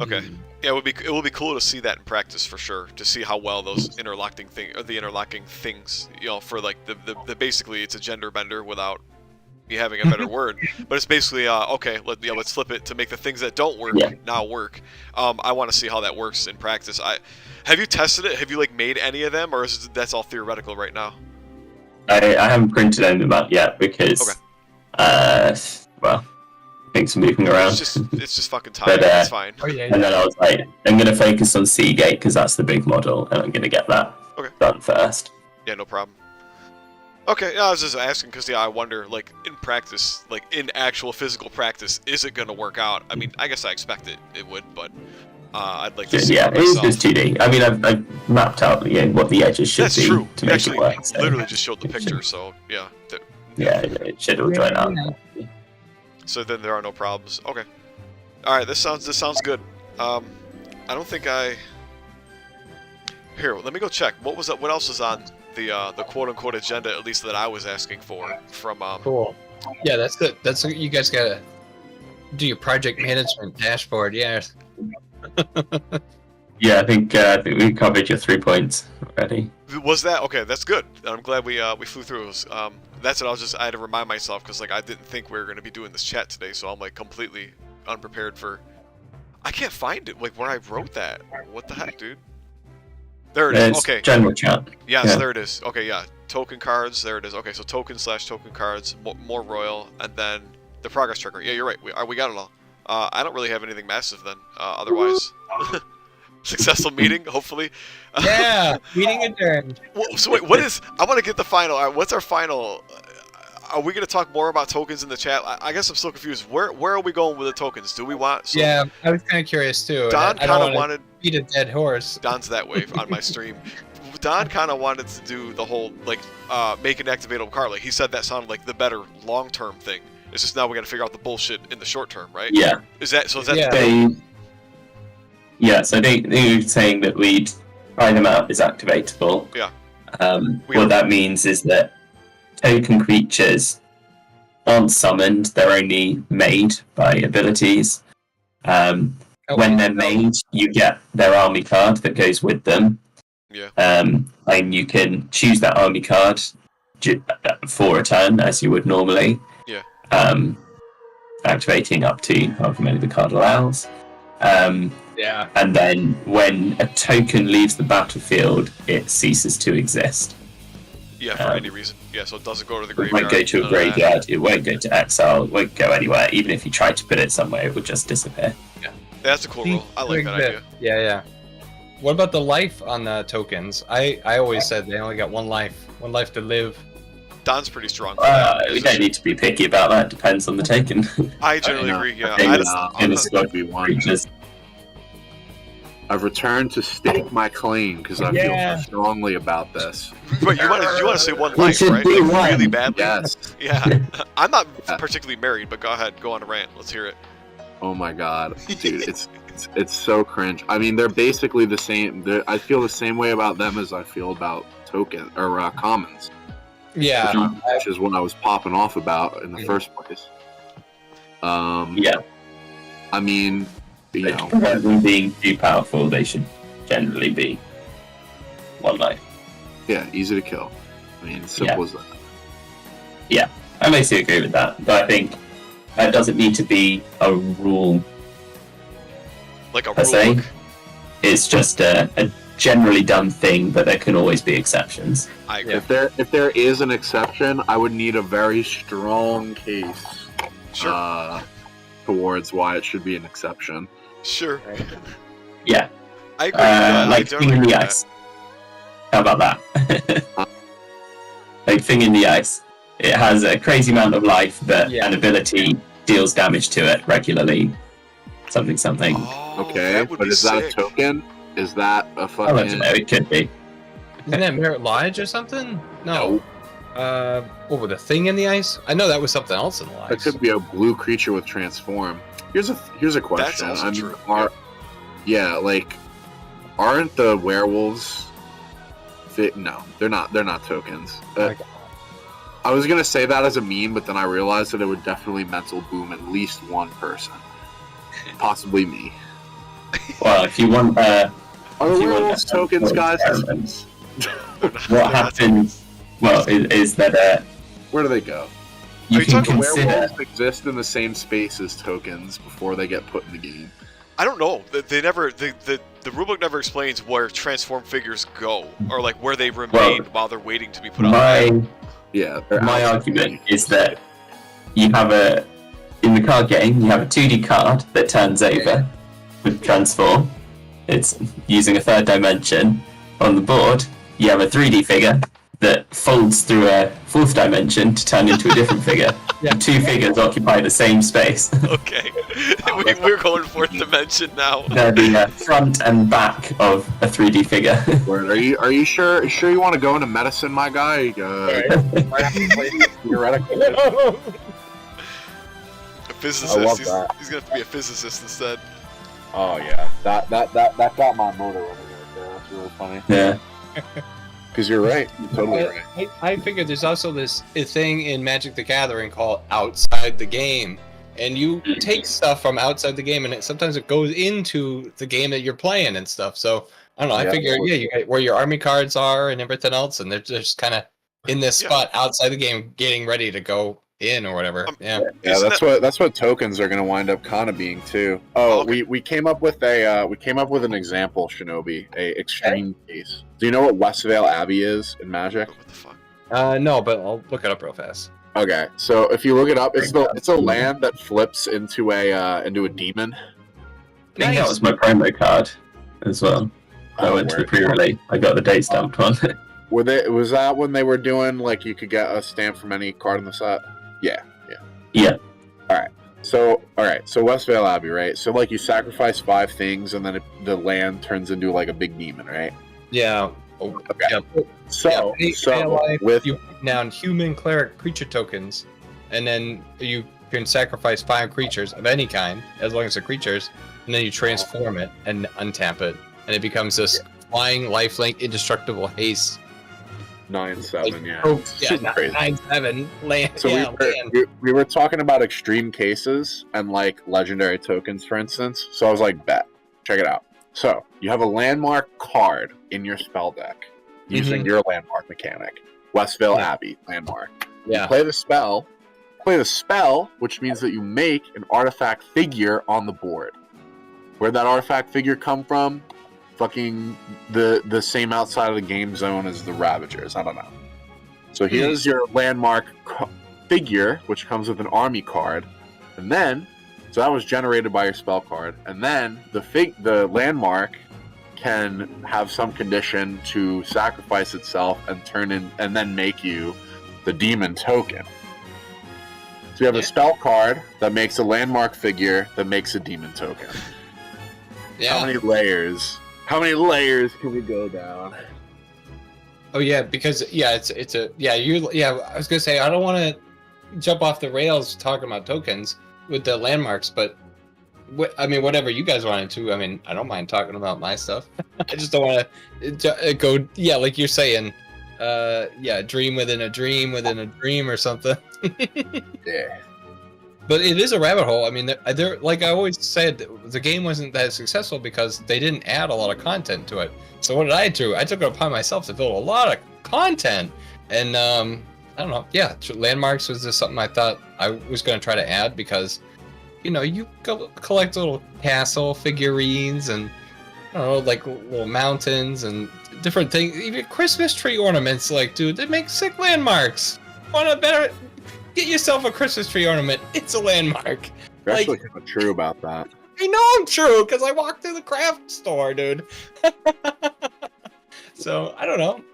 Okay. Yeah, it will be cool to see that in practice for sure. To see how well those interlocking things, you know, for like the basically it's a gender bender without me having a better word, but it's basically okay. Let's flip it to make the things that don't work now work. I want to see how that works in practice. Have you tested it? Have you like made any of them, or that's all theoretical right now? I haven't printed any of them out yet because well, things are moving around. It's just fucking time. It's fine. And then I was like, I'm going to focus on Seagate because that's the big model, and I'm going to get that done first. Yeah, no problem. Okay, I was just asking because I wonder, like in practice, like in actual physical practice, is it going to work out? I mean, I guess I expect it would, but I'd like to see it myself. It is just 2D. I mean, I've mapped out what the edges should be true. to make it work. So. Literally just showed the picture, so yeah. It should all join out. So then there are no problems. Okay. All right. This sounds good. I don't think Here, let me go check. What else was on the quote unquote agenda, at least that I was asking for from Cool. Yeah, that's it. That's what you guys gotta do your project management dashboard. Yeah. Yeah, I think we covered your 3 points already. Was that okay? That's good. I'm glad we flew through those. That's what I had to remind myself because like I didn't think we were going to be doing this chat today, so I'm like completely unprepared for. I can't find it like where I wrote that. What the heck, dude? There it is. Okay. General chat. Yes, there it is. Okay, yeah. token cards. There it is. Okay, so token/token cards, more royal, and then the progress tracker. Yeah, you're right. We got it all. I don't really have anything massive then. Otherwise, successful meeting, hopefully. Yeah, meeting adjourned. So wait, what is? I want to get the final. What's our final? Are we going to talk more about tokens in the chat? I guess I'm still confused. Where are we going with the tokens? Do we want? So yeah, I was kind of curious too. Don kind of wanted. Beat a dead horse. Don's that way on my stream. Don kind of wanted to do the whole like make an activatable card. Like he said that sounded like the better long-term thing. It's just now we got to figure out the bullshit in the short term, right? Yeah. Is that so? Is that Yes, I think you're saying that we'd try them out as activatable. Yeah. What that means is that token creatures aren't summoned; they're only made by abilities. When they're made, you get their army card that goes with them. Yeah. And you can choose that army card for a turn as you would normally. Yeah. Activating up to however many the card allows. Yeah. And then when a token leaves the battlefield, it ceases to exist. Yeah, for any reason. Yeah, so it doesn't go to the It graveyard. won't go to a graveyard, it won't go to exile, it won't go anywhere. Even if you try to put it somewhere, it will just disappear. Yeah, that's a cool rule. I like that idea. Yeah. What about the life on the tokens? I always said they only got one life to live. Don's pretty strong. We don't need to be picky about that. Depends on the token. I generally agree. Yeah, I've returned to stake my claim because I feel strongly about this. But you want to say one life, right? Like, really badly. Yes. Yeah. I'm not particularly married, but go ahead, go on a rant. Let's hear it. Oh my god, dude, it's so cringe. I mean, they're basically the same. I feel the same way about them as I feel about token or commons. Yeah, which is what I was popping off about in the first place. Yeah. I mean, you know, rather than being too powerful, they should generally be one life. Yeah, easy to kill. I mean, simple as that. Yeah, I mostly agree with that, but I think that doesn't need to be a rule. Like a per rule se. book. It's just a generally done thing, but there can always be exceptions. I agree. If there is an exception, I would need a very strong case towards why it should be an exception. Sure. Yeah. I agree. Like Thing in the Ice. How about that? Like Thing in the Ice. It has a crazy amount of life, but an ability deals damage to it regularly. Something. Oh, okay, but is that a token? Is that a fucking... I don't know, it could be. Isn't that Merit Lodge or something? No. What was the Thing in the Ice? I know that was something else in the ice. It could be a blue creature with transform. Here's a question. That's also true. Like, aren't the werewolves? No, they're not. They're not tokens. I was gonna say that as a meme, but then I realized that it would definitely mental boom at least one person, possibly me. Well, if you want, are the werewolves tokens, guys? What happens? Well, is that where do they go? You Are you can talking consider werewolves exist in the same space as tokens before they get put in the game? I don't know. They never. The rulebook never explains where transform figures go, or like where they remain while they're waiting to be put on. My argument is that you have in the card game, you have a 2D card that turns over with transform. It's using a third dimension. On the board, you have a 3D figure that folds through a fourth dimension to turn into a different figure. The two figures occupy the same space. Okay, we're going fourth dimension now. They're the front and back of a 3D figure. Are you sure you want to go into medicine, my guy? Theoretically. A physicist. I love he's that. He's gonna have to be a physicist instead. Oh yeah, that got my motor over there. That's really funny. Yeah. Because you're right. You're totally right. I figured there's also this thing in Magic the Gathering called outside the game. And you take stuff from outside the game, and sometimes it goes into the game that you're playing and stuff. So, I don't know. I figured, you get where your army cards are and everything else, and they're just kind of in this spot outside the game getting ready to go in or whatever. That's what tokens are going to wind up kind of being too. We came up with an example, Shinobi, a extreme case. Do you know what Westvale Abbey is in Magic? What the fuck? No, but I'll look it up real fast. Okay, so if you look it up, it's a land that flips into a demon. I think that was my promo card as well. I went to the pre-release. I got the date stamped one. Was that when they were doing like you could get a stamp from any card in the set? Yeah. All right. So Westvale Abbey, right? So like you sacrifice 5 things, and then the land turns into like a big demon, right? Yeah. Okay. Yeah. So with you put down human cleric creature tokens, and then you can sacrifice 5 creatures of any kind, as long as they're creatures, and then you transform it and untap it, and it becomes this flying lifelink indestructible haste. 9/7, yeah. Oh, yeah, 9/7 land. So we were talking about extreme cases and like legendary tokens, for instance. So I was like, bet. Check it out. So you have a landmark card in your spell deck using your landmark mechanic. Westvale Abbey landmark. Yeah. You play the spell, which means that you make an artifact figure on the board. Where'd that artifact figure come from? Fucking the same outside of the game zone as the Ravagers. I don't know. So here's your landmark figure, which comes with an army card, and then so that was generated by your spell card, and then the landmark can have some condition to sacrifice itself and then make you the demon token. So you have a spell card that makes a landmark figure that makes a demon token. Yeah. How many layers can we go down? Oh yeah, because it's a I was gonna say I don't want to jump off the rails talking about tokens with the landmarks, but I mean whatever you guys wanted to. I mean I don't mind talking about my stuff. I just don't want to go like you're saying, dream within a dream or something. Yeah. But it is a rabbit hole. I mean, they're like I always said, the game wasn't that successful because they didn't add a lot of content to it. So what did I do? I took it upon myself to build a lot of content, and I don't know. Yeah, landmarks was just something I thought I was going to try to add because, you go collect little castle figurines and I don't know, like little mountains and different things. Even Christmas tree ornaments, like dude, they make sick landmarks. Get yourself a Christmas tree ornament. It's a landmark. You're actually kind of true about that. I know I'm true because I walked through the craft store, dude. So I don't know.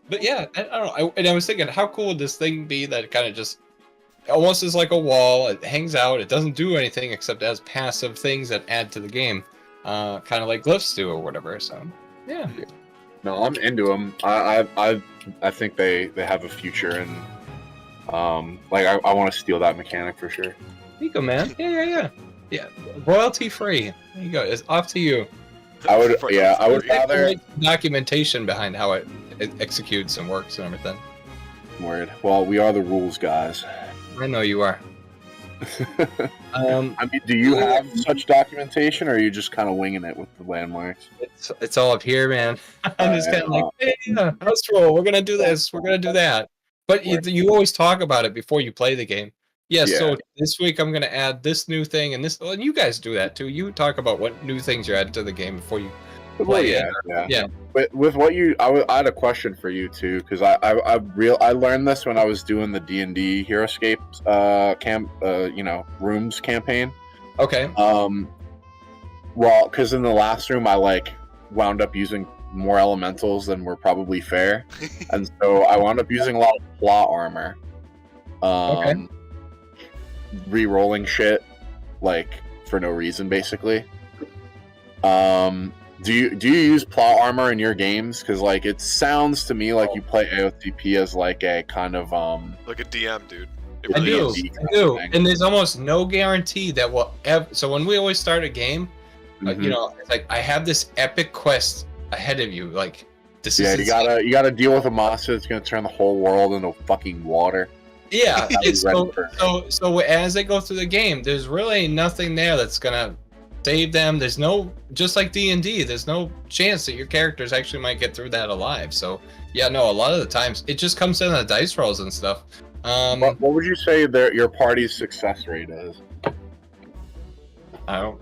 But yeah, I don't know. And I was thinking, how cool would this thing be that kind of just almost is like a wall. It hangs out. It doesn't do anything except as passive things that add to the game, kind of like glyphs do or whatever. So yeah. No, I'm into them. I think they have a future and. I want to steal that mechanic for sure. There you go, man. Yeah. Royalty free. There you go. It's off to you. I would rather documentation behind how it executes and works and everything. Word. Well, we are the rules guys. I know you are. I mean, do you have such documentation, or are you just kind of winging it with the landmarks? It's all up here, man. I'm just kind of like, hey, house rule. We're gonna do this. We're gonna do that. But you always talk about it before you play the game. Yeah, so this week I'm going to add this new thing and this. Well, and you guys do that too. You talk about what new things you're adding to the game before you play it. Yeah. But with what I had a question for you too, because I learned this when I was doing the D&D Heroescape rooms campaign. Okay. Well, because in the last room I wound up using more elementals than were probably fair, and so I wound up using a lot of plot armor. Re-rolling shit for no reason, basically. Do you use plot armor in your games? Because it sounds to me like you play AOTP as a kind of like a DM, dude. I do. And there's almost no guarantee that we'll ever. So when we always start a game, it's like I have this epic quest ahead of you, this is insane. you gotta deal with a monster that's gonna turn the whole world into fucking water. Yeah. so as they go through the game, there's really nothing there that's gonna save them. There's no, just like D&D, there's no chance that your characters actually might get through that alive. So yeah, no, a lot of the times it just comes in the dice rolls and stuff. What would you say your party's success rate is? I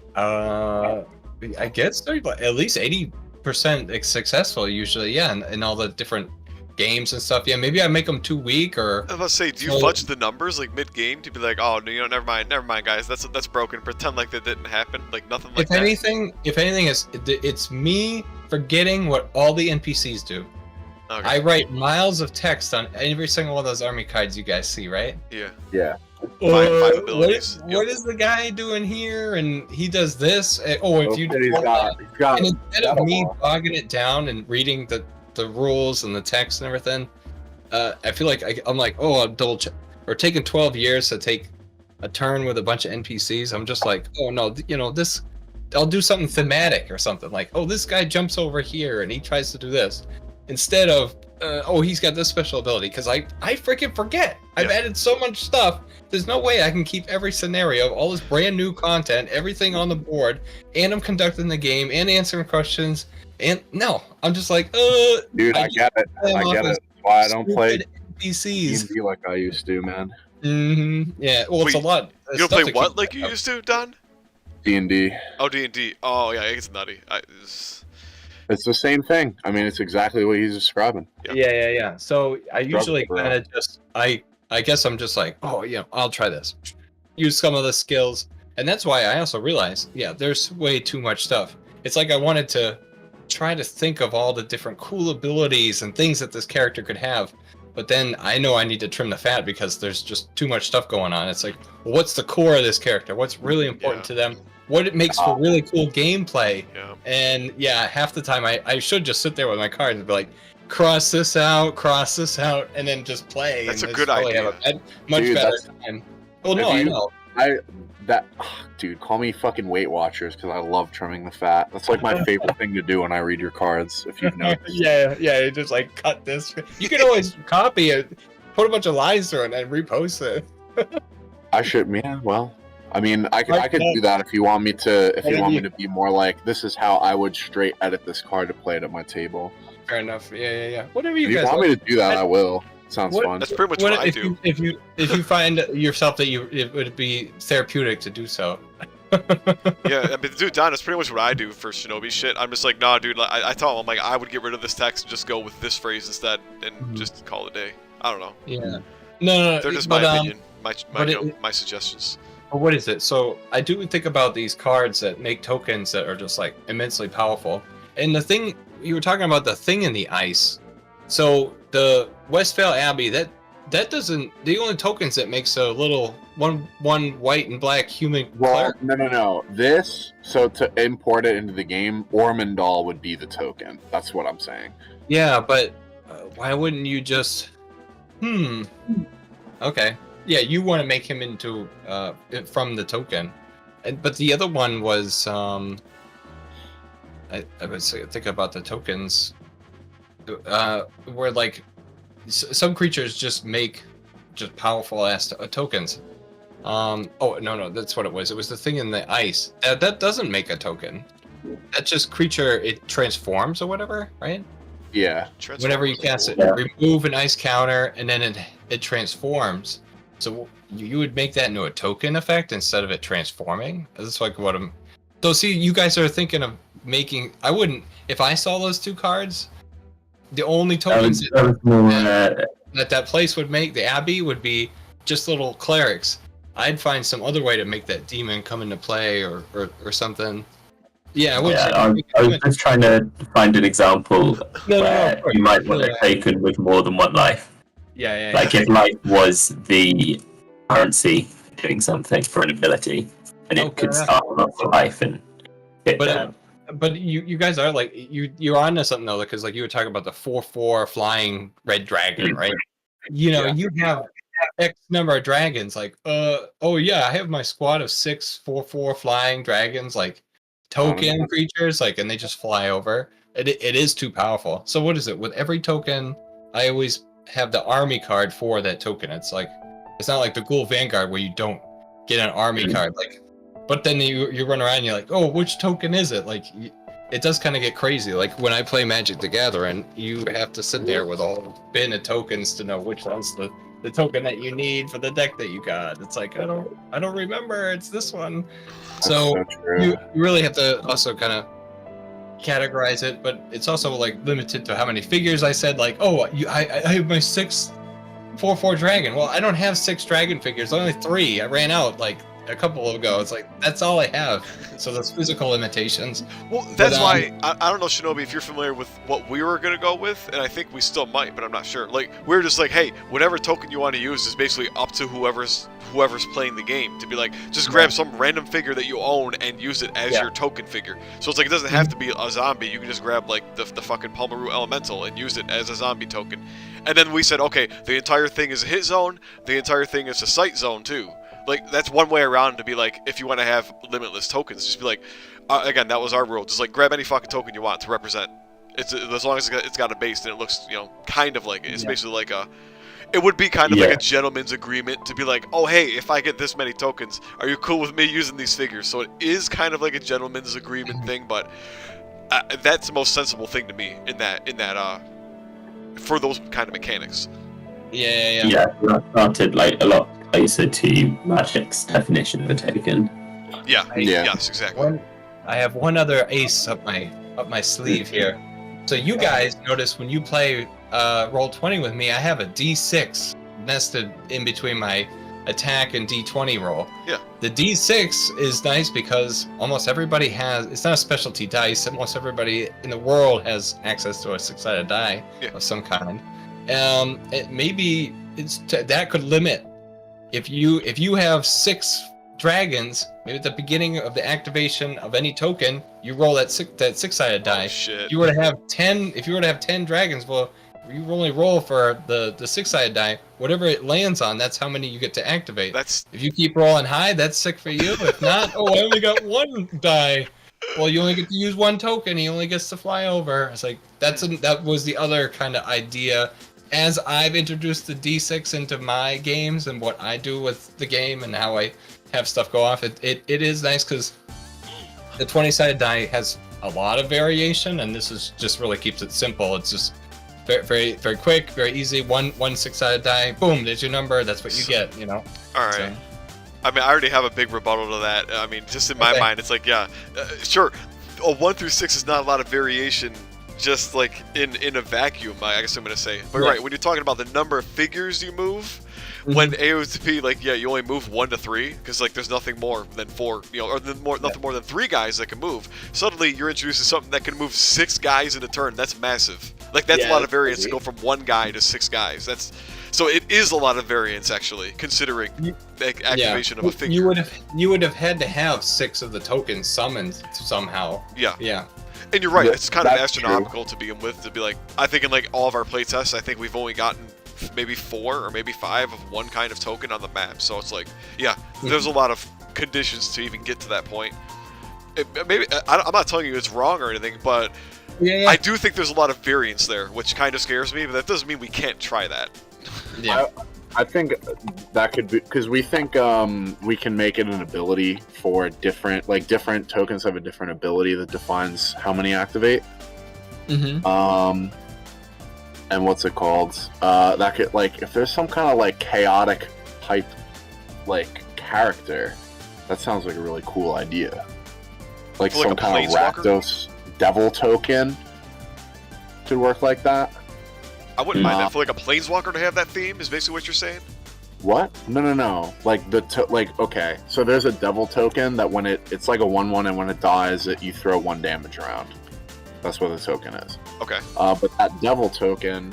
guess at least 80% successful usually, in all the different games and stuff, yeah, maybe I make them too weak or. I was about to say, do you fudge the numbers like mid-game to be like, oh, no, never mind, guys, that's broken. Pretend like that didn't happen, like nothing like that. If anything, it's me forgetting what all the NPCs do. Okay. I write miles of text on every single one of those army cards you guys see, right? Yeah. Yeah. Five abilities. What is the guy doing here? And he does this. Oh, if you he's got and instead of me bogging it down and reading the rules and the text and everything, I feel like I'm like, oh, I'm double check or taking 12 years to take a turn with a bunch of NPCs. I'm just like, oh no, this. I'll do something thematic or something like, oh, this guy jumps over here and he tries to do this. Instead of, oh, he's got this special ability, because I freaking forget. I've added so much stuff. There's no way I can keep every scenario, all this brand new content, everything on the board, and I'm conducting the game and answering questions. And no, I'm just like, dude, I get it. I get it. That's why I don't play NPCs D&D like I used to, man. Yeah. Well, it's a lot. You don't play what like you used to, Don? D&D. Oh, D&D. Oh, yeah, it's nutty. It's the same thing. I mean, it's exactly what he's describing. Yeah. So I usually kind of just, I guess I'm just like, oh, yeah, I'll try this. Use some of the skills. And that's why I also realized, there's way too much stuff. It's like I wanted to try to think of all the different cool abilities and things that this character could have. But then I know I need to trim the fat because there's just too much stuff going on. It's like, well, what's the core of this character? What's really important to them? What it makes for really cool gameplay. Yeah. And half the time I should just sit there with my cards and be like, cross this out, and then just play. That's and a good idea. Have a much better time. Well, no, I know. Dude, call me fucking Weight Watchers because I love trimming the fat. That's like my favorite thing to do when I read your cards. If you've noticed. Yeah, you just like cut this. You can always copy it, put a bunch of lines through it, and repost it. I should, man. Well, I mean, I could do that if you want me to. If you want me to be more like, this is how I would straight edit this card to play it at my table. Fair enough. Yeah. Whatever you guys want me to do that, I will. Sounds fun. That's pretty much what I do. If you find yourself that it would be therapeutic to do so. Yeah, I mean, dude, Don, that's pretty much what I do for Shinobi shit. I'm just like, nah, dude. I tell him, I'm like, I would get rid of this text and just go with this phrase instead, and just call it a day. I don't know. Yeah. No. They're just my opinion, my suggestions. But what is it? So I do think about these cards that make tokens that are just like immensely powerful. And the thing you were talking about, the thing in the ice. So the Westphal Abbey, that doesn't. The only tokens that makes a little one white and black human. Well, no. This, so to import it into the game, Ormondal would be the token. That's what I'm saying. Yeah, but why wouldn't you just? Okay. Yeah, you want to make him into from the token, but the other one was I was thinking about the tokens, where like some creatures just make just powerful ass tokens. Oh no, that's what it was. It was the thing in the ice that doesn't make a token. That's just creature. It transforms or whatever, right? Yeah. Whenever you cast it, remove an ice counter, and then it transforms. So you would make that into a token effect instead of it transforming? That's like what I'm... So see, you guys are thinking of making... I wouldn't... If I saw those two cards, the only tokens that place would make, the Abbey, would be just little clerics. I'd find some other way to make that demon come into play or something. Yeah, I was just trying to find an example where you might want a token with more than one life. Yeah. Like if life was the currency doing something for an ability, and it could start off for life and get down. But you guys are like you're onto something though, because like you were talking about the 4/4 flying red dragon, right? You you have X number of dragons. Like I have my squad of 6 4/4 flying dragons, like token creatures, like, and they just fly over. It is too powerful. So what is it with every token? I always have the army card for that token. It's like, it's not like the Ghoul Vanguard where you don't get an army card, like, but then you run around and you're like, oh, which token is it? Like, it does kind of get crazy. Like when I play Magic the Gathering, you have to sit there with all bin of tokens to know which one's the token that you need for the deck that you got. It's like, I don't remember, it's this one. So you really have to also kind of categorize it, but it's also like limited to how many figures I said. Like, oh, I have my 6/4/4 dragon. Well, I don't have 6 dragon figures, only 3. I ran out like a couple ago. It's like that's all I have. So there's physical limitations. Well, that's why I don't know, Shinobi, if you're familiar with what we were gonna go with, and I think we still might, but I'm not sure. Like, we're just like, hey, whatever token you want to use is basically up to whoever's playing the game to be like, just grab some random figure that you own and use it as your token figure. So it's like it doesn't have to be a zombie. You can just grab like the fucking Palmaru Elemental and use it as a zombie token. And then we said, okay, the entire thing is a hit zone. The entire thing is a sight zone too. Like, that's one way around to be like, if you want to have limitless tokens, just be like, again, that was our rule. Just like grab any fucking token you want to represent. It's as long as it's got a base and it looks, you know, kind of like it. It's basically like a. It would be kind of like a gentleman's agreement to be like, oh, hey, if I get this many tokens, are you cool with me using these figures? So it is kind of like a gentleman's agreement thing, but that's the most sensible thing to me in that for those kind of mechanics. Yeah, that started like a lot closer to Magic's definition of a token. Yes, exactly. I have one other ace up my sleeve here. So you guys notice when you play Roll20 with me, I have a D6 nested in between my attack and D20 roll. Yeah. The D6 is nice because almost everybody has. It's not a specialty dice. Almost everybody in the world has access to a 6-sided die of some kind. Maybe that could limit if you have 6 dragons. Maybe at the beginning of the activation of any token, you roll that 6-sided die. Oh, shit. If you were to have 10 dragons, well, you only roll for the 6-sided die. Whatever it lands on, that's how many you get to activate. If you keep rolling high, that's sick for you. If not, I only got 1 die. Well, you only get to use 1 token. He only gets to fly over. It's like that was the other kind of idea. As I've introduced the D6 into my games and what I do with the game and how I have stuff go off, it is nice because the 20-sided die has a lot of variation, and this is just really keeps it simple. It's just very, very, very quick, very easy. One 6-sided die, boom, there's your number. That's what you get, you know. All right. So. I mean, I already have a big rebuttal to that. I mean, just in my mind, it's like, sure, a 1 through 6 is not a lot of variation. Just like in a vacuum, I guess I'm gonna say. But right, when you're talking about the number of figures you move, when AOTP, like, you only move 1 to 3, because like there's nothing more than 4, you know, or nothing more than 3 guys that can move. Suddenly you're introducing something that can move 6 guys in a turn. That's massive. Like, that's a lot of variance to go from 1 guy to 6 guys. So it is a lot of variance, actually, considering the activation of a figure. You would have had to have 6 of the tokens summoned somehow. Yeah. And you're right, it's kind of astronomical to begin with, to be like, I think in like all of our playtests, I think we've only gotten maybe 4 or maybe 5 of one kind of token on the map. So it's like, there's a lot of conditions to even get to that point. I'm not telling you it's wrong or anything, but I do think there's a lot of variance there, which kind of scares me, but that doesn't mean we can't try that. I think that could be, because we think we can make it an ability for different tokens have a different ability that defines how many activate. And what's it called? That could, like, if there's some kind of like chaotic type like character, that sounds like a really cool idea. Like some kind of Rakdos devil token could work like that. I wouldn't mind that. For like a planeswalker to have that theme is basically what you're saying? What? No. Like okay. So there's a devil token that when it's like a 1/1, and when it dies, you throw 1 damage around. That's what the token is. Okay. But that devil token,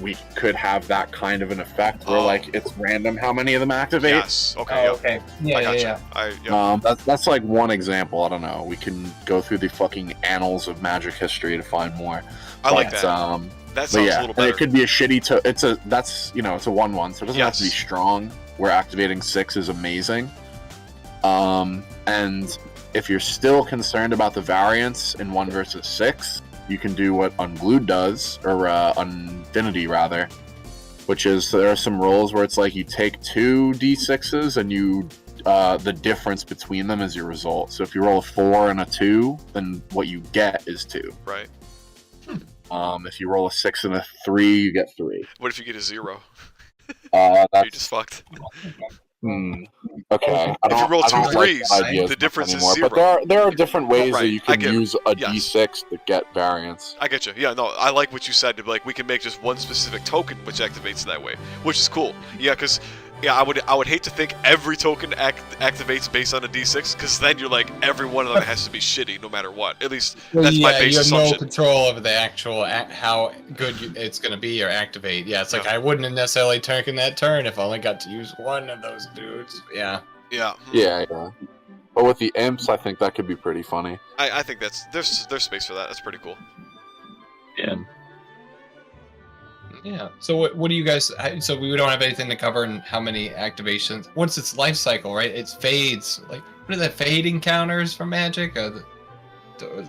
we could have that kind of an effect where like it's random how many of them activate. Yes. Okay. Okay. Yeah. That's like one example. I don't know. We can go through the fucking annals of Magic history to find more. I like that. That sounds a little better. It could be a shitty it's a 1/1, so it doesn't have to be strong, where activating 6 is amazing. And if you're still concerned about the variance in 1 versus 6, you can do what Unglued does, or Unfinity rather, which is there are some rolls where it's like you take 2 d6s and you the difference between them is your result. So if you roll a 4 and a 2, then what you get is 2. Right. If you roll a 6 and a 3, you get 3. What if you get a 0? That's... You just fucked. Okay. If you roll 2 like 3s, ideas the difference anymore, is 0. But there are different ways Right, that you can get it. use a Yes. D6 to get variance. I get you. Yeah, no, I like what you said. Like, we can make just one specific token which activates that way, which is cool. Yeah, because I would hate to think every token activates based on a D6, because then you're like every one of them has to be shitty no matter what. At least that's my base assumption. You have no control over the actual how good it's going to be or activate. Yeah, it's like I wouldn't have necessarily taken that turn if I only got to use one of those dudes. Yeah. Yeah. Yeah. But with the imps, I think that could be pretty funny. I think there's space for that. That's pretty cool. Yeah. Yeah. So what do you guys? So we don't have anything to cover in how many activations. Once it's life cycle, right? It fades. Like what are the fading counters for Magic?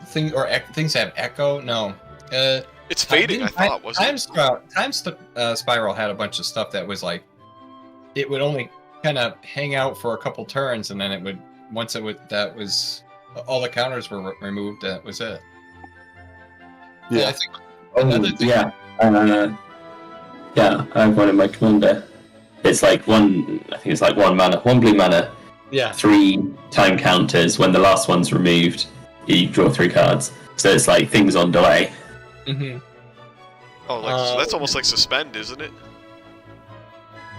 Things have echo? No. It's fading. I thought wasn't it? Time Spiral had a bunch of stuff that was like, it would only kind of hang out for a couple turns, and then it would that was all the counters were removed. That was it. Yeah. I think yeah, I have one in my commander. It's like I think it's like 1 mana, 1 blue mana. Yeah. 3 time counters. When the last one's removed, you draw 3 cards. So it's like things on delay. Mm-hmm. Oh, so that's almost like suspend, isn't it?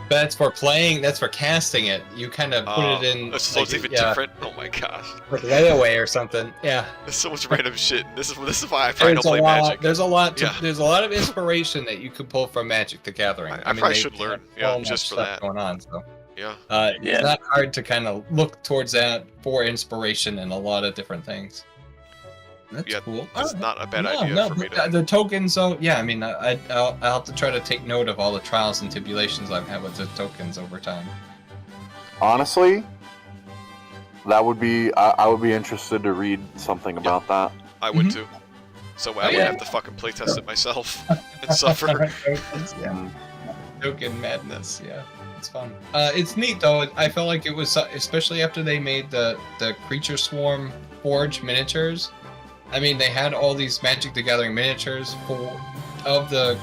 That's for playing. That's for casting it. You kind of put it in. So it's even different. Oh my gosh. Like layaway or something. Yeah. There's so much random shit. This is why I probably don't play Magic. There's a lot. There's a lot of inspiration that you could pull from Magic the Gathering. I probably should learn. Yeah, just for that. Going on. So. Yeah. It's not hard to kind of look towards that for inspiration in a lot of different things. That's cool. That's not a bad idea for me to... The tokens, though, yeah, I mean, I'll have to try to take note of all the trials and tribulations I've had with the tokens over time. Honestly, that would be... I would be interested to read something about that. I would too. So I would have to fucking playtest it myself and suffer. Token madness, yeah. It's fun. It's neat, though. I felt like it was, especially after they made the Creature Swarm Forge miniatures. I mean, they had all these Magic the Gathering miniatures of the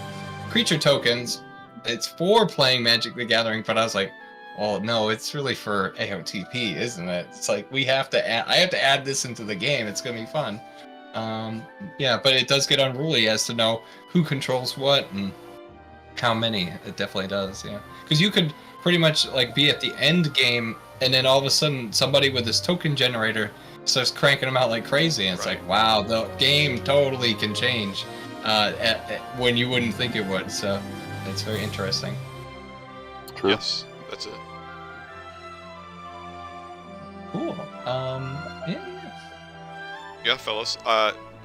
creature tokens. It's for playing Magic the Gathering, but I was like, well, no, it's really for AOTP, isn't it? It's like I have to add this into the game. It's gonna be fun. Yeah, but it does get unruly as to know who controls what and how many. It definitely does, yeah. Because you could pretty much like be at the end game, and then all of a sudden somebody with this token generator starts cranking them out like crazy, and it's like, wow, the game totally can change when you wouldn't think it would. So it's very interesting. True. Yes, that's it. Cool. Yeah, fellas.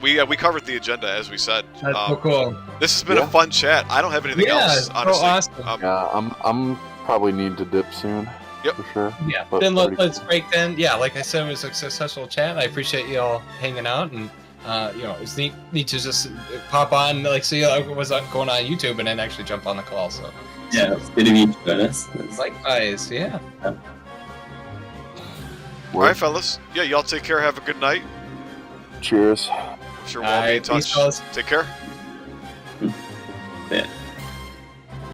We covered the agenda as we said. That's so cool. This has been a fun chat. I don't have anything else, honestly. So awesome. I'm probably need to dip soon. Yep. For sure. Yeah. But then let's break then. Yeah, like I said, it was a successful chat. I appreciate you all hanging out, and it's neat to just pop on, like see what was going on YouTube, and then actually jump on the call. So yeah, it's good of you to join us. Likewise, yeah. All right, fellas. Yeah, y'all take care. Have a good night. Cheers. I'm sure we'll be in touch. Take care. Yeah.